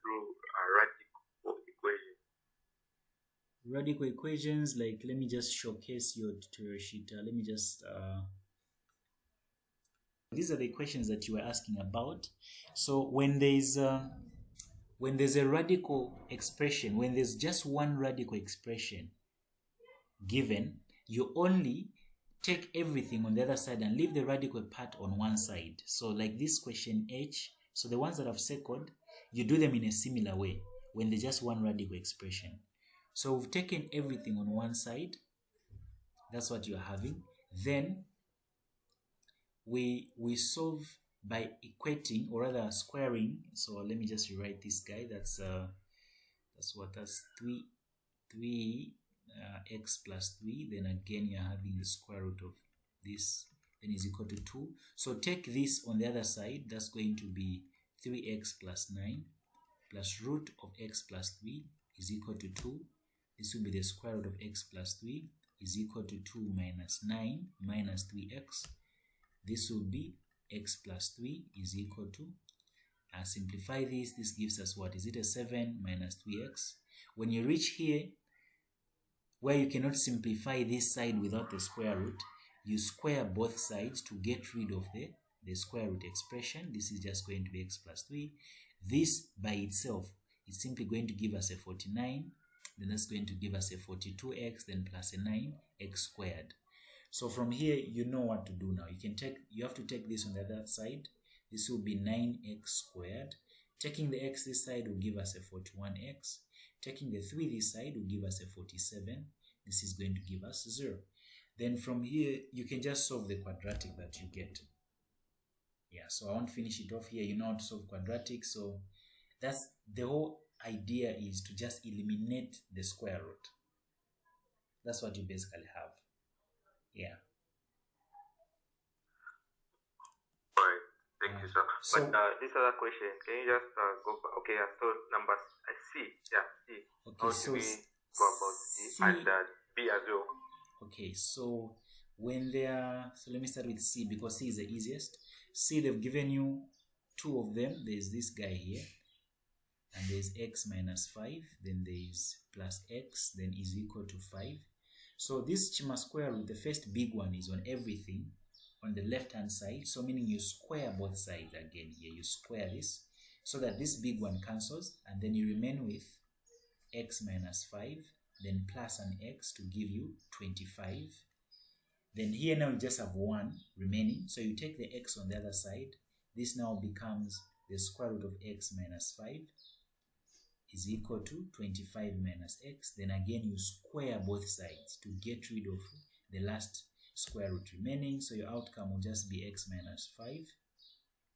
through a radical equation. Radical equations, like, let me just showcase your tutorial sheet. Let me just these are the equations that you were asking about. So when there's a radical expression, when there's just one radical expression given, you only take everything on the other side and leave the radical part on one side. So like this question H, so the ones that I've circled, you do them in a similar way when there's just one radical expression. So we've taken everything on one side. That's what you're having. Then we solve by equating, or rather squaring. So let me just rewrite this guy. That's 3 x plus 3. Then again you're having the square root of this, then is equal to 2. So take this on the other side. That's going to be 3x plus 9 plus root of x plus 3 is equal to 2. This will be the square root of x plus 3 is equal to 2 minus 9 minus 3x. This will be x plus 3 is equal to, simplify this gives us what? Is it a 7 minus 3x? When you reach here, where you cannot simplify this side without the square root, you square both sides to get rid of the square root expression. This is just going to be x plus 3. This by itself is simply going to give us a 49. Then that's going to give us a 42x, then plus a 9x squared. So from here, you know what to do now. You have to take this on the other side. This will be 9x squared. Taking the x this side will give us a 41x. Taking the 3 this side will give us a 47. This is going to give us 0. Then from here, you can just solve the quadratic that you get. Yeah, so I won't finish it off here. You know how to solve quadratic. So that's the whole idea, is to just eliminate the square root. That's what you basically have. Yeah. Alright, thank you, sir. So, but this other question, can you just go back? Okay, yeah, so numbers C. Yeah, C. Okay, how so do we go about C and B as well? Okay, so when they are, so let me start with C because C is the easiest. C, they've given you 2 of them. There's this guy here, and there's x minus 5, then there's plus x, then is equal to 5. So this Chima square root, the first big one, is on everything on the left hand side. So meaning you square both sides again here. You square this so that this big one cancels, and then you remain with x minus 5, then plus an x to give you 25. Then here now you just have 1 remaining. So you take the x on the other side. This now becomes the square root of x minus 5 is equal to 25 minus x. Then again you square both sides to get rid of the last square root remaining. So your outcome will just be x minus 5.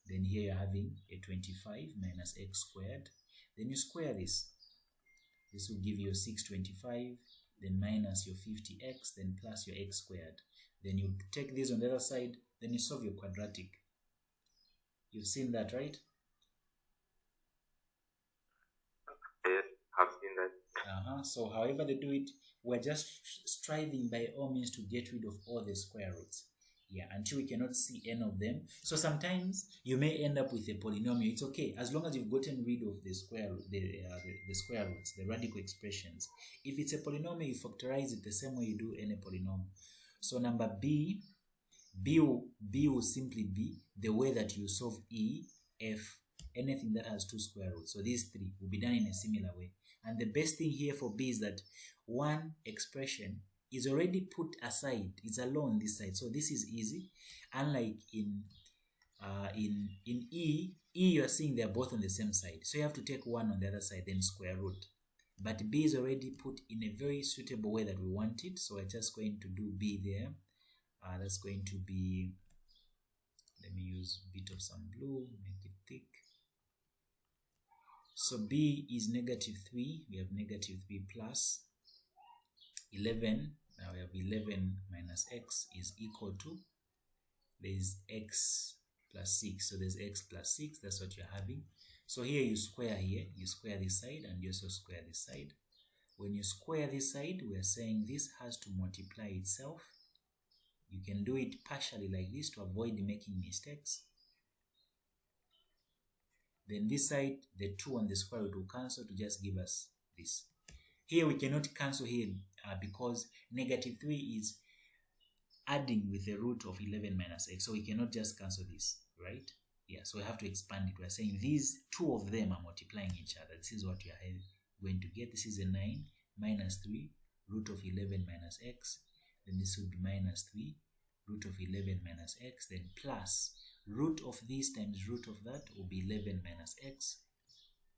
Then here you're having a 25 minus x squared. Then you square this. This will give you 625, then minus your 50x, then plus your x squared. Then you take this on the other side, then you solve your quadratic. You've seen that, right? Yes, I've seen that. So however they do it, we're just striving by all means to get rid of all the square roots. Yeah, until we cannot see any of them. So sometimes you may end up with a polynomial. It's okay as long as you've gotten rid of the square root, the square roots, the radical expressions. If it's a polynomial, you factorize it the same way you do any polynomial. So number B will simply be the way that you solve E, F, anything that has 2 square roots. So these 3 will be done in a similar way. And the best thing here for B is that one expression is already put aside. It's alone this side. So this is easy. Unlike in E, you are seeing they're both on the same side. So you have to take 1 on the other side, then square root. But B is already put in a very suitable way that we want it. So we're just going to do B there. That's going to be, let me use a bit of some blue, make it thick. So B is negative 3. We have negative 3 plus 11. Now we have 11 minus x is equal to, there's x plus 6. So there's x plus 6. That's what you're having. So here you square here. You square this side and you also square this side. When you square this side, we are saying this has to multiply itself. You can do it partially like this to avoid making mistakes. Then this side, the 2 on the square root will cancel to just give us this. Here we cannot cancel here because negative 3 is adding with the root of 11 minus x. So we cannot just cancel this, right? Yeah, so we have to expand it. We're saying these 2 of them are multiplying each other. This is what we are going to get. This is a 9 minus 3 root of 11 minus x. Then this will be minus 3 root of 11 minus x, then plus root of this times root of that will be 11 minus x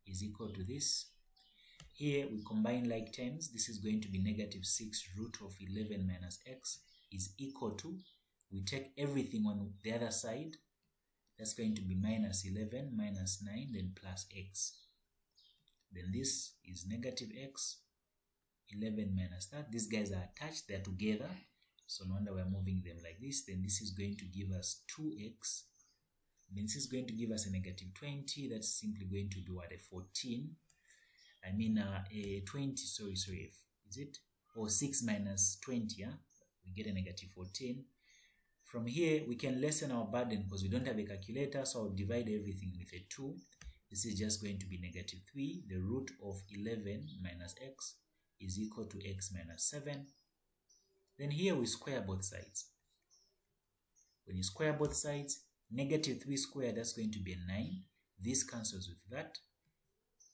is equal to this. Here we combine like terms. This is going to be negative 6 root of 11 minus x is equal to, we take everything on the other side. That's going to be minus 11 minus 9 then plus x. Then this is negative x, 11 minus that. These guys are attached, they're together. So no wonder we're moving them like this. Then this is going to give us 2x. Then this is going to give us a negative 20. That's simply going to be what, a 14. I mean a 20, sorry, is it? Or 6 minus 20, yeah? We get a negative 14. From here, we can lessen our burden because we don't have a calculator, so I'll divide everything with a 2. This is just going to be negative 3. The root of 11 minus x is equal to x minus 7. Then here we square both sides. When you square both sides, negative 3 squared, that's going to be a 9. This cancels with that.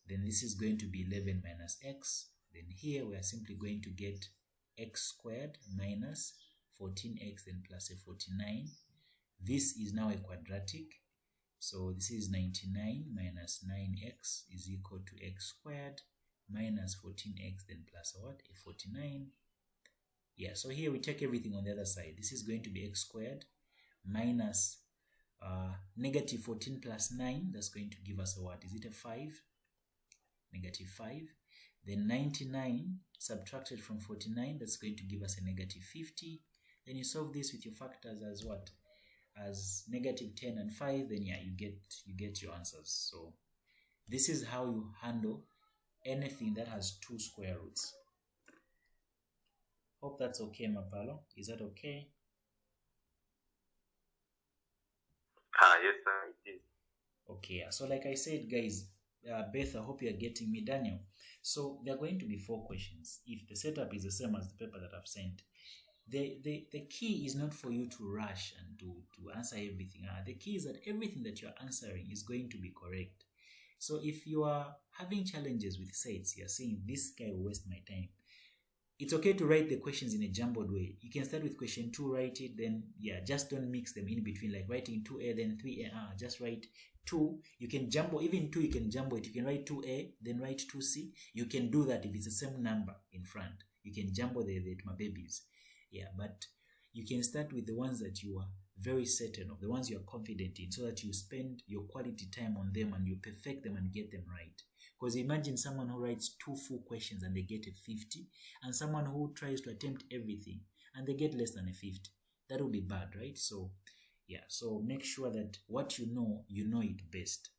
Then this is going to be 11 minus x. Then here we are simply going to get x squared minus 14x then plus a 49. This is now a quadratic. So this is 99 minus 9x is equal to x squared minus 14x then plus a what? A 49. Yeah, so here we take everything on the other side. This is going to be x squared minus negative 14 plus 9. That's going to give us a what? Is it a 5? Negative 5. Then 99 subtracted from 49, that's going to give us a negative 50. Then you solve this with your factors as what? As negative 10 and 5, then yeah, you get your answers. So this is how you handle anything that has 2 square roots. Hope that's okay, Mapalo. Is that okay? Yes, sir, it is. Okay, so like I said, guys, Beth, I hope you are getting me. Daniel, so there are going to be 4 questions. If the setup is the same as the paper that I've sent, the key is not for you to rush and to answer everything. The key is that everything that you're answering is going to be correct. So if you are having challenges with sets, you're saying this guy will waste my time, it's okay to write the questions in a jumbled way. You can start with question 2, write it, then yeah, just don't mix them in between, like writing 2a then 3a. Just write 2. You can jumble, even 2 you can jumble it. You can write 2a then write 2c. You can do that if it's the same number in front. You can jumble the my babies. Yeah, but you can start with the ones that you are very certain of, the ones you are confident in, so that you spend your quality time on them and you perfect them and get them right. Because imagine someone who writes 2 full questions and they get a 50, and someone who tries to attempt everything and they get less than a 50. That would be bad, right? So yeah, so make sure that what you know it best.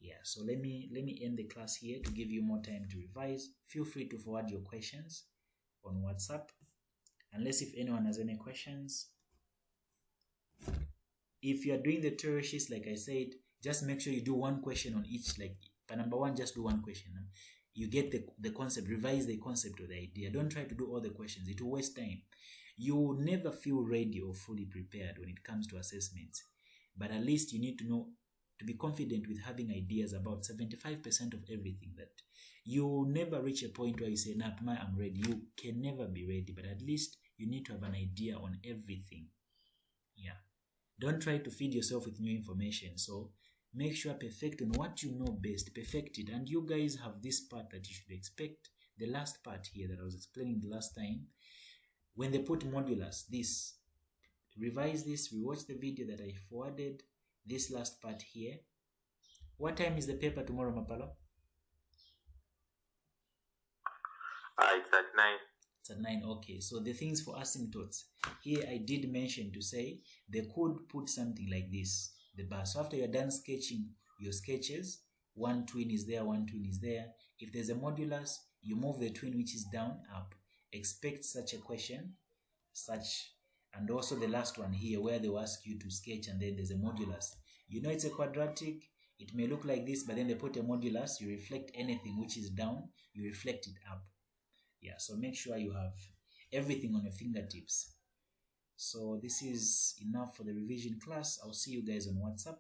Yeah, so let me end the class here to give you more time to revise. Feel free to forward your questions on WhatsApp, unless if anyone has any questions. If you are doing the theory sheets, like I said, just make sure you do 1 question on each. Like for number 1, just do 1 question. You get the concept, revise the concept of the idea. Don't try to do all the questions. It will waste time. You will never feel ready or fully prepared when it comes to assessments. But at least you need to know, to be confident with having ideas about 75% of everything. That you will never reach a point where you say, nah, I'm ready. You can never be ready, but at least you need to have an idea on everything. Yeah. Don't try to feed yourself with new information. So make sure perfect on what you know best. Perfect it. And you guys have this part that you should expect. The last part here that I was explaining the last time. When they put modulus, this, revise this, rewatch the video that I forwarded, this last part here. What time is the paper tomorrow, Mapalo? It's at 9. It's at 9, okay. So the things for asymptotes, here I did mention to say they could put something like this, the bar. So after you're done sketching your sketches, 1 twin is there, 1 twin is there. If there's a modulus, you move the twin which is down, up. Expect such a question, and also the last one here where they will ask you to sketch and then there's a modulus. You know it's a quadratic, it may look like this, but then they put a modulus, you reflect anything which is down, you reflect it up. Yeah, so make sure you have everything on your fingertips. So this is enough for the revision class. I'll see you guys on WhatsApp.